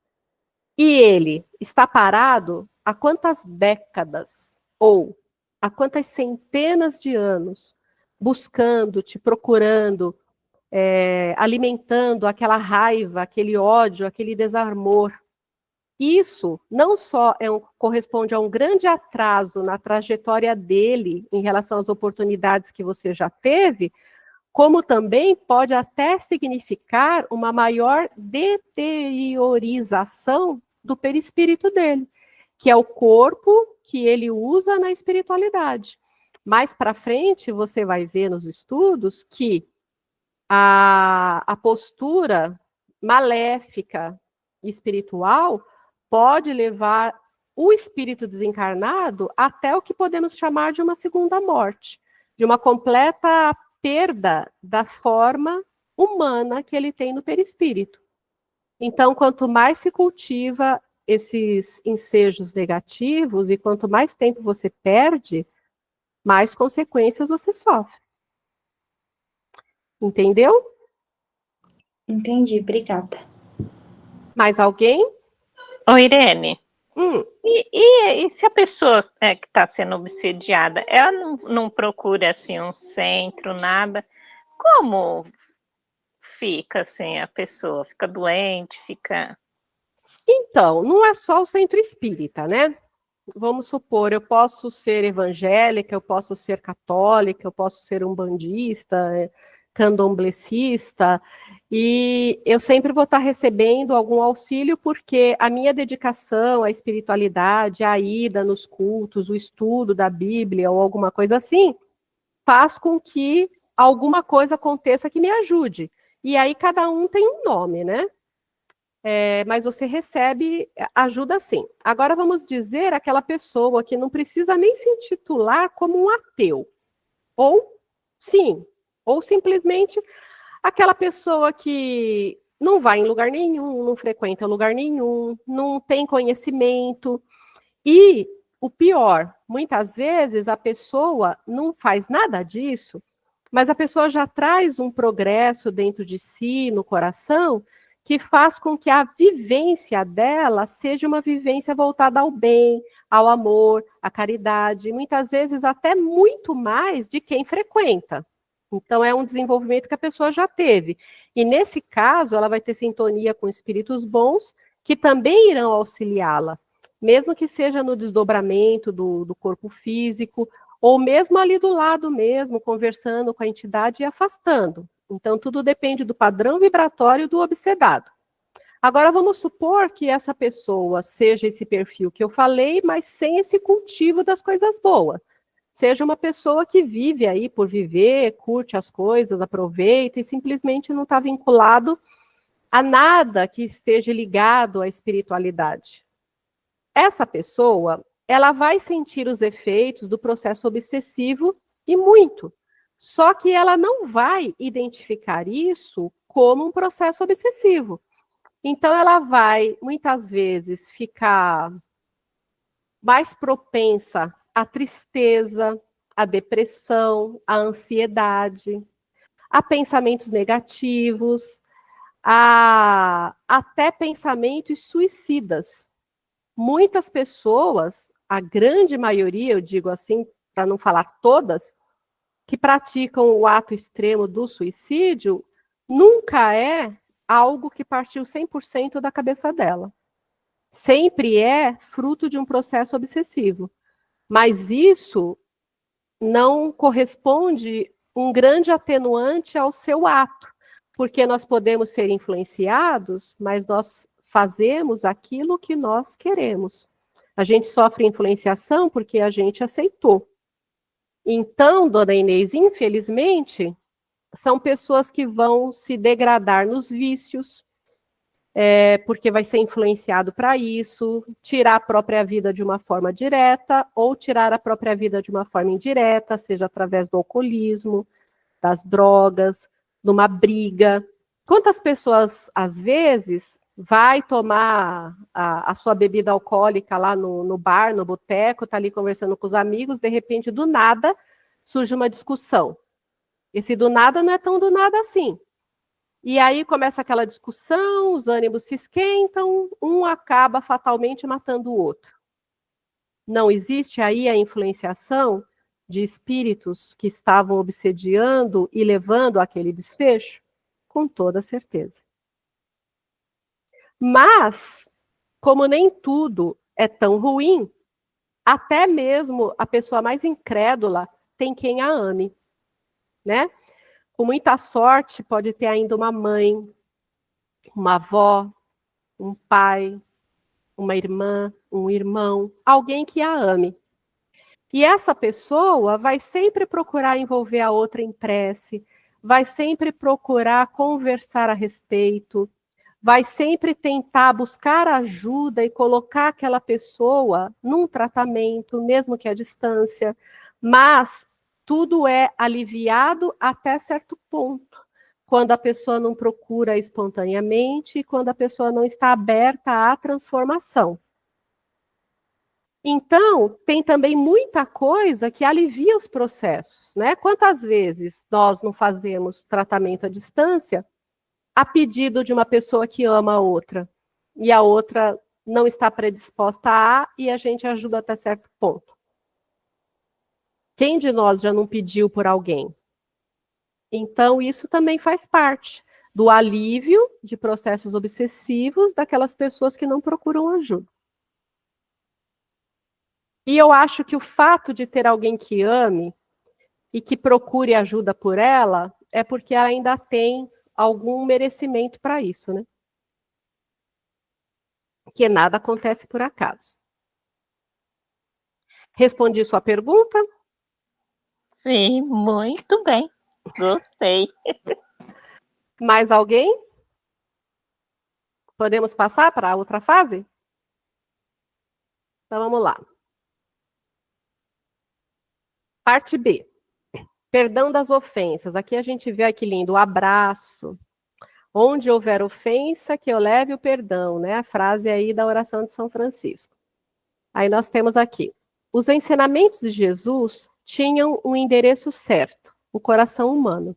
E ele está parado há quantas décadas, ou há quantas centenas de anos, buscando, te procurando, alimentando aquela raiva, aquele ódio, aquele desamor. Isso não só corresponde a um grande atraso na trajetória dele em relação às oportunidades que você já teve, como também pode até significar uma maior deteriorização do perispírito dele, que é o corpo que ele usa na espiritualidade. Mais para frente, você vai ver nos estudos que a postura maléfica espiritual pode levar o espírito desencarnado até o que podemos chamar de uma segunda morte, de uma completa perda da forma humana que ele tem no perispírito. Então, quanto mais se cultiva esses ensejos negativos e quanto mais tempo você perde, mais consequências você sofre. Entendeu? Entendi, obrigada. Mais alguém? Ô, Irene, e se a pessoa que está sendo obsediada, ela não procura assim um centro, nada, como fica assim a pessoa? Fica doente, fica... Então, não é só o centro espírita, né? Vamos supor, eu posso ser evangélica, eu posso ser católica, eu posso ser umbandista, candomblessista, e eu sempre vou estar recebendo algum auxílio porque a minha dedicação à espiritualidade, a ida nos cultos, o estudo da Bíblia ou alguma coisa assim, faz com que alguma coisa aconteça que me ajude. E aí cada um tem um nome, né? Mas você recebe ajuda sim. Agora vamos dizer aquela pessoa que não precisa nem se intitular como um ateu. Ou sim, ou simplesmente aquela pessoa que não vai em lugar nenhum, não frequenta lugar nenhum, não tem conhecimento. E o pior, muitas vezes a pessoa não faz nada disso, mas a pessoa já traz um progresso dentro de si, no coração, que faz com que a vivência dela seja uma vivência voltada ao bem, ao amor, à caridade, muitas vezes até muito mais de quem frequenta. Então, é um desenvolvimento que a pessoa já teve. E, nesse caso, ela vai ter sintonia com espíritos bons, que também irão auxiliá-la, mesmo que seja no desdobramento do corpo físico, ou mesmo ali do lado mesmo, conversando com a entidade e afastando. Então, tudo depende do padrão vibratório do obsedado. Agora, vamos supor que essa pessoa seja esse perfil que eu falei, mas sem esse cultivo das coisas boas. Seja uma pessoa que vive aí por viver, curte as coisas, aproveita e simplesmente não está vinculado a nada que esteja ligado à espiritualidade. Essa pessoa, ela vai sentir os efeitos do processo obsessivo e muito. Só que ela não vai identificar isso como um processo obsessivo. Então, ela vai, muitas vezes, ficar mais propensa à tristeza, à depressão, à ansiedade, a pensamentos negativos, a até pensamentos suicidas. Muitas pessoas, a grande maioria, eu digo assim, para não falar todas, que praticam o ato extremo do suicídio, nunca é algo que partiu 100% da cabeça dela. Sempre é fruto de um processo obsessivo. Mas isso não corresponde um grande atenuante ao seu ato, porque nós podemos ser influenciados, mas nós fazemos aquilo que nós queremos. A gente sofre influenciação porque a gente aceitou. Então, dona Inês, infelizmente, são pessoas que vão se degradar nos vícios, porque vai ser influenciado para isso, tirar a própria vida de uma forma direta ou tirar a própria vida de uma forma indireta, seja através do alcoolismo, das drogas, de uma briga. Quantas pessoas, às vezes, vai tomar a sua bebida alcoólica lá no bar, no boteco, está ali conversando com os amigos, de repente, do nada, surge uma discussão. Esse do nada não é tão do nada assim. E aí começa aquela discussão, os ânimos se esquentam, um acaba fatalmente matando o outro. Não existe aí a influenciação de espíritos que estavam obsediando e levando àquele desfecho? Com toda certeza. Mas, como nem tudo é tão ruim, até mesmo a pessoa mais incrédula tem quem a ame, né? Com muita sorte, pode ter ainda uma mãe, uma avó, um pai, uma irmã, um irmão, alguém que a ame. E essa pessoa vai sempre procurar envolver a outra em prece, vai sempre procurar conversar a respeito, vai sempre tentar buscar ajuda e colocar aquela pessoa num tratamento, mesmo que à distância, mas tudo é aliviado até certo ponto, quando a pessoa não procura espontaneamente e quando a pessoa não está aberta à transformação. Então, tem também muita coisa que alivia os processos, né? Quantas vezes nós não fazemos tratamento à distância a pedido de uma pessoa que ama a outra, e a outra não está predisposta a, e a gente ajuda até certo ponto. Quem de nós já não pediu por alguém? Então, isso também faz parte do alívio de processos obsessivos daquelas pessoas que não procuram ajuda. E eu acho que o fato de ter alguém que ame e que procure ajuda por ela é porque ela ainda tem algum merecimento para isso, né? Que nada acontece por acaso. Respondi sua pergunta? Sim, muito bem. Gostei. Mais alguém? Podemos passar para a outra fase? Então vamos lá. Parte B. Perdão das ofensas. Aqui a gente vê, que lindo, o abraço. Onde houver ofensa, que eu leve o perdão, né? A frase aí da oração de São Francisco. Aí nós temos aqui. Os ensinamentos de Jesus tinham um endereço certo, o coração humano.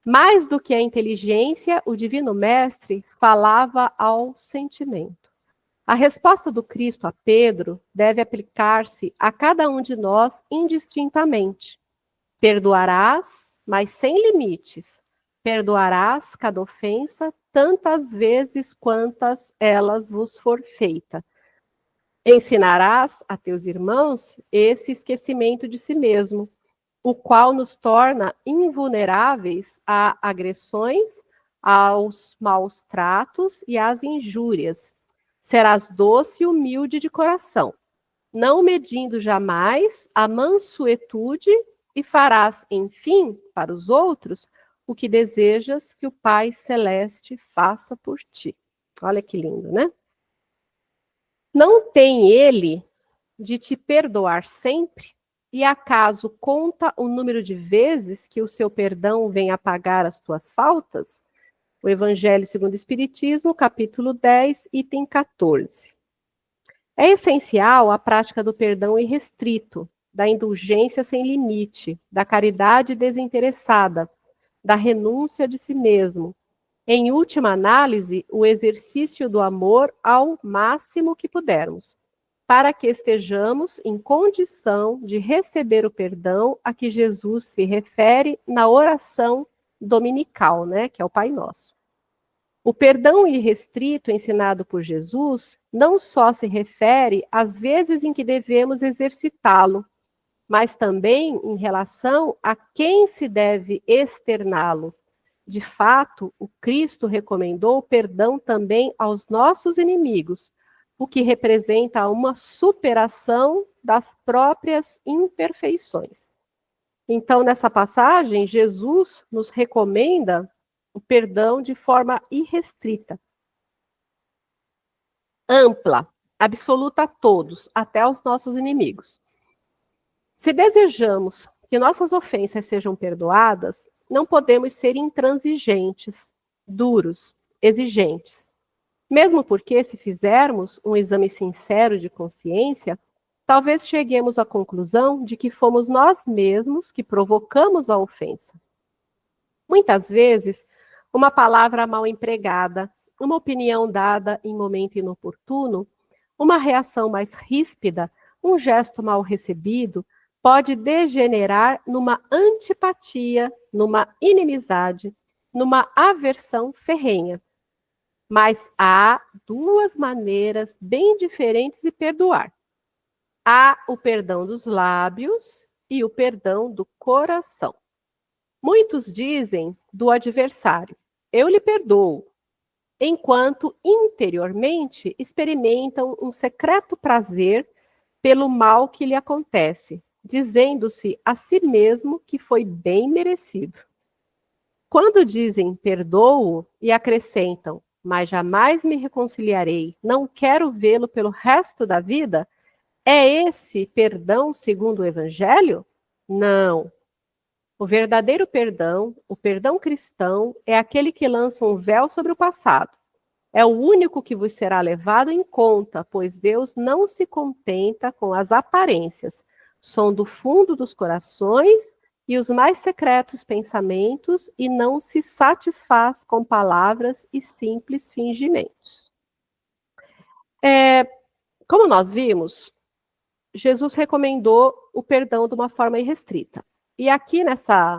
Mais do que a inteligência, o Divino Mestre falava ao sentimento. A resposta do Cristo a Pedro deve aplicar-se a cada um de nós indistintamente. Perdoarás, mas sem limites. Perdoarás cada ofensa tantas vezes quantas elas vos for feita. Ensinarás a teus irmãos esse esquecimento de si mesmo, o qual nos torna invulneráveis a agressões, aos maus tratos e às injúrias. Serás doce e humilde de coração, não medindo jamais a mansuetude, e farás, enfim, para os outros, o que desejas que o Pai Celeste faça por ti. Olha que lindo, né? Não tem ele de te perdoar sempre? E acaso conta o número de vezes que o seu perdão vem apagar as tuas faltas? O Evangelho segundo o Espiritismo, capítulo 10, item 14. É essencial a prática do perdão irrestrito, da indulgência sem limite, da caridade desinteressada, da renúncia de si mesmo. Em última análise, o exercício do amor ao máximo que pudermos, para que estejamos em condição de receber o perdão a que Jesus se refere na oração dominical, né, que é o Pai Nosso. O perdão irrestrito ensinado por Jesus não só se refere às vezes em que devemos exercitá-lo, mas também em relação a quem se deve externá-lo. De fato, o Cristo recomendou o perdão também aos nossos inimigos, o que representa uma superação das próprias imperfeições. Então, nessa passagem, Jesus nos recomenda o perdão de forma irrestrita, ampla, absoluta a todos, até aos nossos inimigos. Se desejamos que nossas ofensas sejam perdoadas, não podemos ser intransigentes, duros, exigentes. Mesmo porque, se fizermos um exame sincero de consciência, talvez cheguemos à conclusão de que fomos nós mesmos que provocamos a ofensa. Muitas vezes, uma palavra mal empregada, uma opinião dada em momento inoportuno, uma reação mais ríspida, um gesto mal recebido, pode degenerar numa antipatia, numa inimizade, numa aversão ferrenha. Mas há duas maneiras bem diferentes de perdoar. Há o perdão dos lábios e o perdão do coração. Muitos dizem do adversário, eu lhe perdoo, enquanto interiormente experimentam um secreto prazer pelo mal que lhe acontece, dizendo-se a si mesmo que foi bem merecido. Quando dizem perdoo e acrescentam, mas jamais me reconciliarei, não quero vê-lo pelo resto da vida, é esse perdão segundo o Evangelho? Não. O verdadeiro perdão, o perdão cristão, é aquele que lança um véu sobre o passado. É o único que vos será levado em conta, pois Deus não se contenta com as aparências, som do fundo dos corações e os mais secretos pensamentos, e não se satisfaz com palavras e simples fingimentos. Como nós vimos, Jesus recomendou o perdão de uma forma irrestrita. E aqui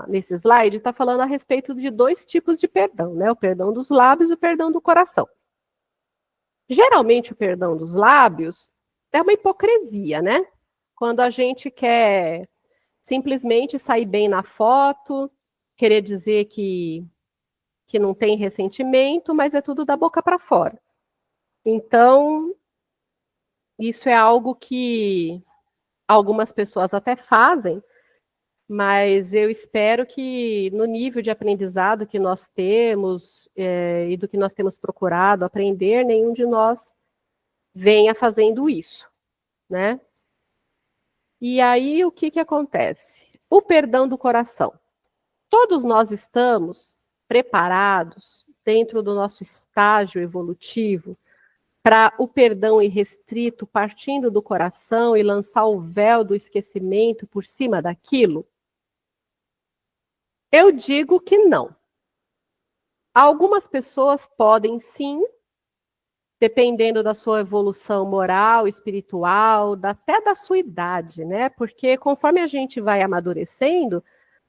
nesse slide está falando a respeito de dois tipos de perdão, né? O perdão dos lábios e o perdão do coração. Geralmente o perdão dos lábios é uma hipocrisia, né? Quando a gente quer simplesmente sair bem na foto, querer dizer que não tem ressentimento, mas é tudo da boca para fora. Então, isso é algo que algumas pessoas até fazem, mas eu espero que no nível de aprendizado que nós temos e do que nós temos procurado aprender, nenhum de nós venha fazendo isso, né? E aí, o que acontece? O perdão do coração. Todos nós estamos preparados, dentro do nosso estágio evolutivo, para o perdão irrestrito, partindo do coração e lançar o véu do esquecimento por cima daquilo? Eu digo que não. Algumas pessoas podem sim, dependendo da sua evolução moral, espiritual, até da sua idade, né? Porque conforme a gente vai amadurecendo,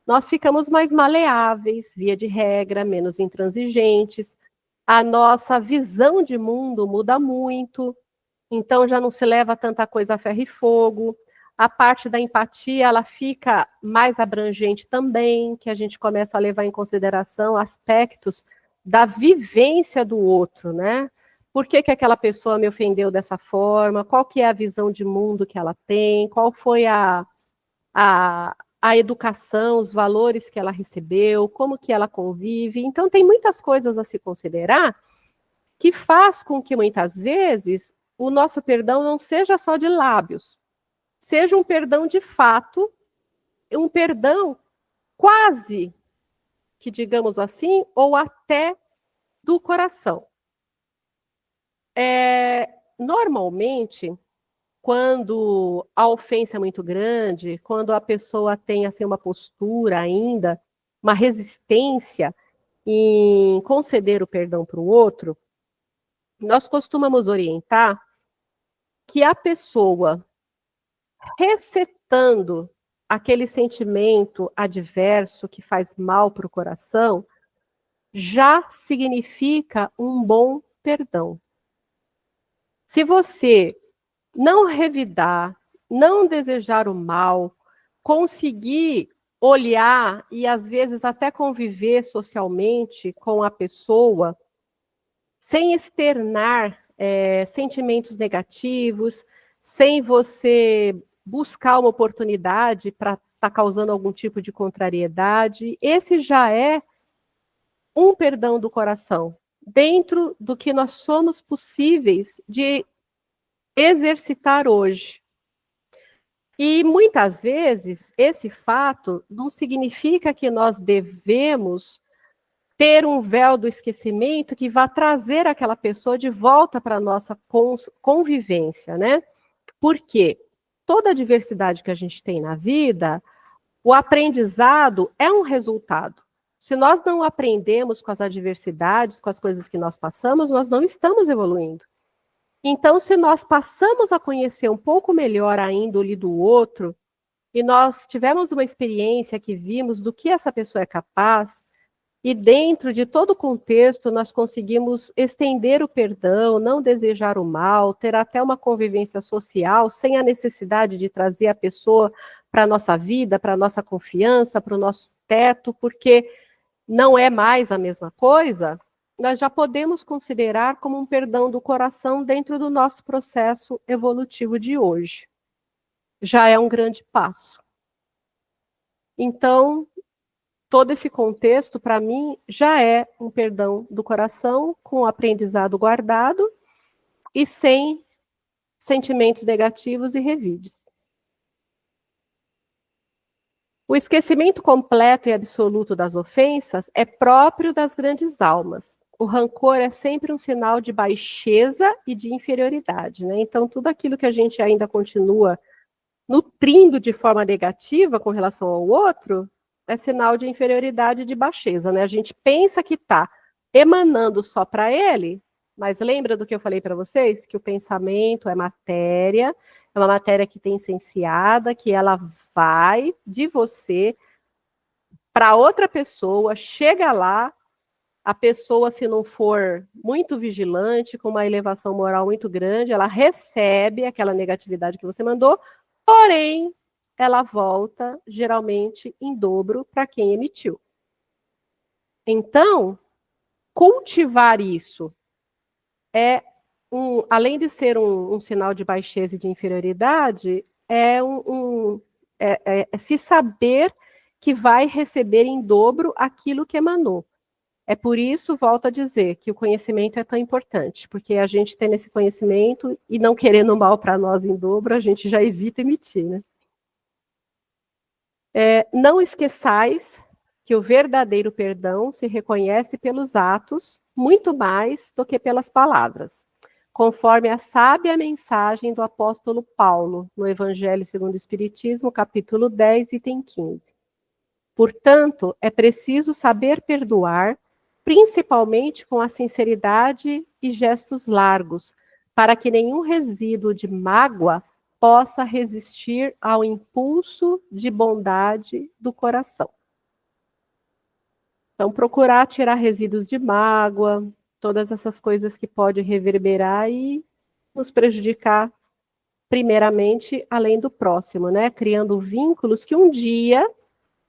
nós ficamos mais maleáveis, via de regra, menos intransigentes. A nossa visão de mundo muda muito, então já não se leva tanta coisa a ferro e fogo. A parte da empatia, ela fica mais abrangente também, que a gente começa a levar em consideração aspectos da vivência do outro, né? Por que que aquela pessoa me ofendeu dessa forma? Qual que é a visão de mundo que ela tem? Qual foi a educação, os valores que ela recebeu? Como que ela convive? Então, tem muitas coisas a se considerar que faz com que, muitas vezes, o nosso perdão não seja só de lábios, seja um perdão de fato, um perdão quase que, digamos assim, ou até do coração. Normalmente, quando a ofensa é muito grande, quando a pessoa tem assim, uma postura ainda, uma resistência em conceder o perdão para o outro, nós costumamos orientar que a pessoa resetando aquele sentimento adverso que faz mal para o coração, já significa um bom perdão. Se você não revidar, não desejar o mal, conseguir olhar e às vezes até conviver socialmente com a pessoa, sem externar sentimentos negativos, sem você buscar uma oportunidade para estar causando algum tipo de contrariedade, esse já é um perdão do coração, dentro do que nós somos possíveis de exercitar hoje. E muitas vezes esse fato não significa que nós devemos ter um véu do esquecimento que vá trazer aquela pessoa de volta para a nossa convivência, né? Porque toda a diversidade que a gente tem na vida, o aprendizado é um resultado. Se nós não aprendemos com as adversidades, com as coisas que nós passamos, nós não estamos evoluindo. Então, se nós passamos a conhecer um pouco melhor a índole do outro, e nós tivemos uma experiência que vimos do que essa pessoa é capaz, e dentro de todo o contexto nós conseguimos estender o perdão, não desejar o mal, ter até uma convivência social, sem a necessidade de trazer a pessoa para a nossa vida, para a nossa confiança, para o nosso teto, porque não é mais a mesma coisa, nós já podemos considerar como um perdão do coração dentro do nosso processo evolutivo de hoje. Já é um grande passo. Então, todo esse contexto, para mim, já é um perdão do coração, com o aprendizado guardado e sem sentimentos negativos e revides. O esquecimento completo e absoluto das ofensas é próprio das grandes almas. O rancor é sempre um sinal de baixeza e de inferioridade, né? Então, tudo aquilo que a gente ainda continua nutrindo de forma negativa com relação ao outro é sinal de inferioridade e de baixeza, né? A gente pensa que está emanando só para ele, mas lembra do que eu falei para vocês? Que o pensamento é uma matéria que tem essenciada, que ela vai de você para outra pessoa, chega lá, a pessoa, se não for muito vigilante, com uma elevação moral muito grande, ela recebe aquela negatividade que você mandou, porém, ela volta, geralmente, em dobro para quem emitiu. Então, cultivar isso além de ser um sinal de baixeza e de inferioridade, é se saber que vai receber em dobro aquilo que emanou. É por isso, volto a dizer, que o conhecimento é tão importante, porque a gente tendo esse conhecimento e não querendo mal para nós em dobro, a gente já evita emitir, né? Não esqueçais que o verdadeiro perdão se reconhece pelos atos, muito mais do que pelas palavras, conforme a sábia mensagem do apóstolo Paulo, no Evangelho segundo o Espiritismo, capítulo 10, item 15. Portanto, é preciso saber perdoar, principalmente com a sinceridade e gestos largos, para que nenhum resíduo de mágoa possa resistir ao impulso de bondade do coração. Então, procurar tirar resíduos de mágoa, todas essas coisas que podem reverberar e nos prejudicar, primeiramente, além do próximo, né? Criando vínculos que um dia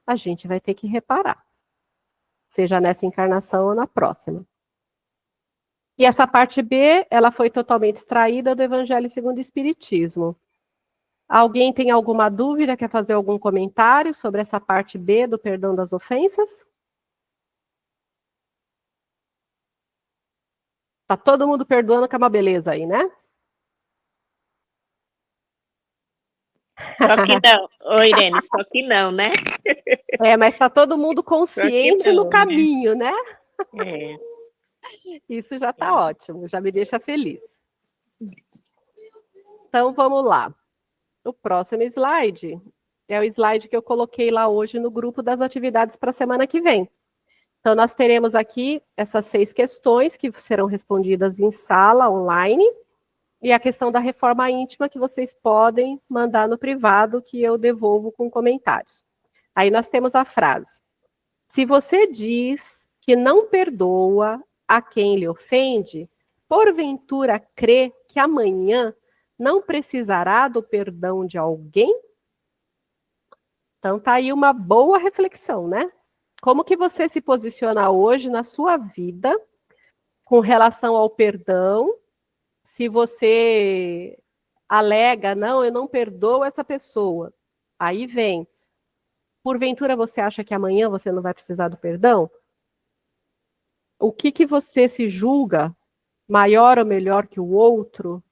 a gente vai ter que reparar, seja nessa encarnação ou na próxima. E essa parte B, ela foi totalmente extraída do Evangelho segundo o Espiritismo. Alguém tem alguma dúvida, quer fazer algum comentário sobre essa parte B do perdão das ofensas? Tá todo mundo perdoando, que é uma beleza aí, né? Só que não. Ô, Irene, só que não, né? Mas está todo mundo consciente não, no né? caminho, né? É. Isso já está ótimo, já me deixa feliz. Então, vamos lá. O próximo slide é o slide que eu coloquei lá hoje no grupo das atividades para a semana que vem. Então, nós teremos aqui essas 6 questões que serão respondidas em sala, online, e a questão da reforma íntima que vocês podem mandar no privado, que eu devolvo com comentários. Aí nós temos a frase: se você diz que não perdoa a quem lhe ofende, porventura crê que amanhã não precisará do perdão de alguém? Então tá aí uma boa reflexão, né? Como que você se posiciona hoje na sua vida com relação ao perdão? Se você alega, não, eu não perdoo essa pessoa, aí vem, porventura você acha que amanhã você não vai precisar do perdão? O que você se julga maior ou melhor que o outro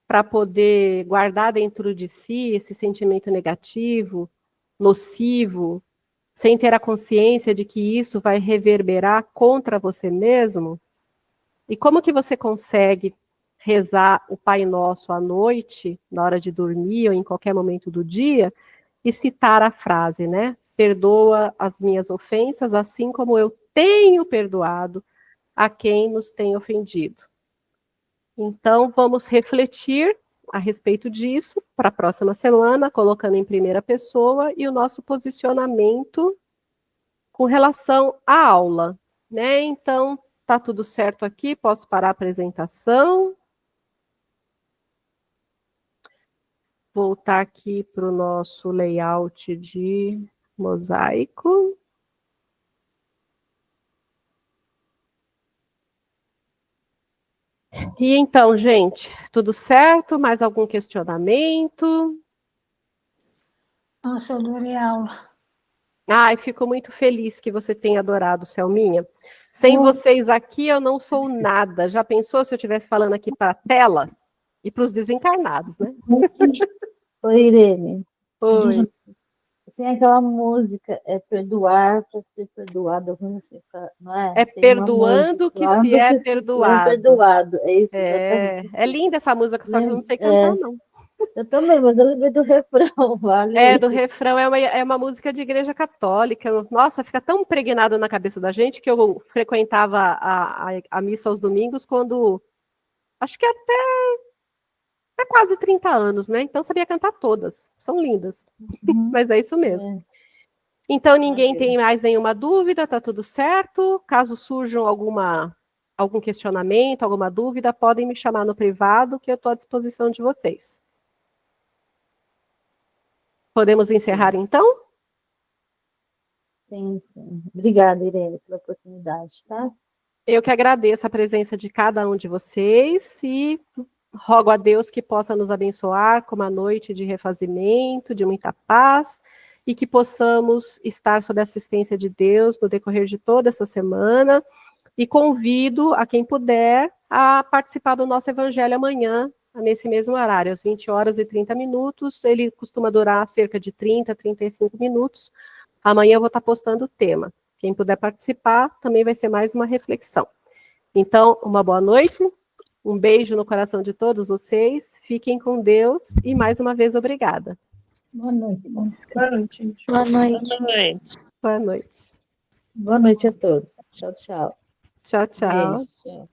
para poder guardar dentro de si esse sentimento negativo, nocivo, sem ter a consciência de que isso vai reverberar contra você mesmo? E como que você consegue rezar o Pai Nosso à noite, na hora de dormir ou em qualquer momento do dia, e citar a frase, né? Perdoa as minhas ofensas, assim como eu tenho perdoado a quem nos tem ofendido. Então, vamos refletir a respeito disso para a próxima semana, colocando em primeira pessoa e o nosso posicionamento com relação à aula, né? Então, tá tudo certo aqui, posso parar a apresentação. Voltar aqui para o nosso layout de mosaico. E então, gente, tudo certo? Mais algum questionamento? Nossa, eu adorei a aula. Ai, fico muito feliz que você tenha adorado, Selminha. Sem vocês aqui, eu não sou nada. Já pensou se eu estivesse falando aqui para a tela? E para os desencarnados, né? Oi, Irene. Oi. Tem aquela música, é perdoar para ser perdoado, não é? É perdoando que se é perdoado. Perdoado, é isso, exatamente. É linda essa música, só que eu não sei cantar, não. Eu também, mas eu lembrei do refrão, vale. Do refrão, é uma música de igreja católica. Nossa, fica tão impregnado na cabeça da gente que eu frequentava a missa aos domingos quando, acho que até quase 30 anos, né? Então sabia cantar todas, são lindas. Mas é isso mesmo. Então ninguém tem mais nenhuma dúvida, tá tudo certo. Caso surjam algum questionamento, alguma dúvida, podem me chamar no privado, que eu estou à disposição de vocês. Podemos encerrar, então? Sim. Obrigada, Irene, pela oportunidade, tá? Eu que agradeço a presença de cada um de vocês e rogo a Deus que possa nos abençoar com uma noite de refazimento, de muita paz, e que possamos estar sob a assistência de Deus no decorrer de toda essa semana. E convido a quem puder a participar do nosso Evangelho amanhã, nesse mesmo horário, às 20h30. Ele costuma durar cerca de 30, 35 minutos. Amanhã eu vou estar postando o tema. Quem puder participar, também vai ser mais uma reflexão. Então, uma boa noite, um beijo no coração de todos vocês, fiquem com Deus e mais uma vez obrigada. Boa noite. Bom descanso. Boa noite, gente. Boa noite. Boa noite. Boa noite a todos. Tchau, tchau. Tchau, tchau. Beijo.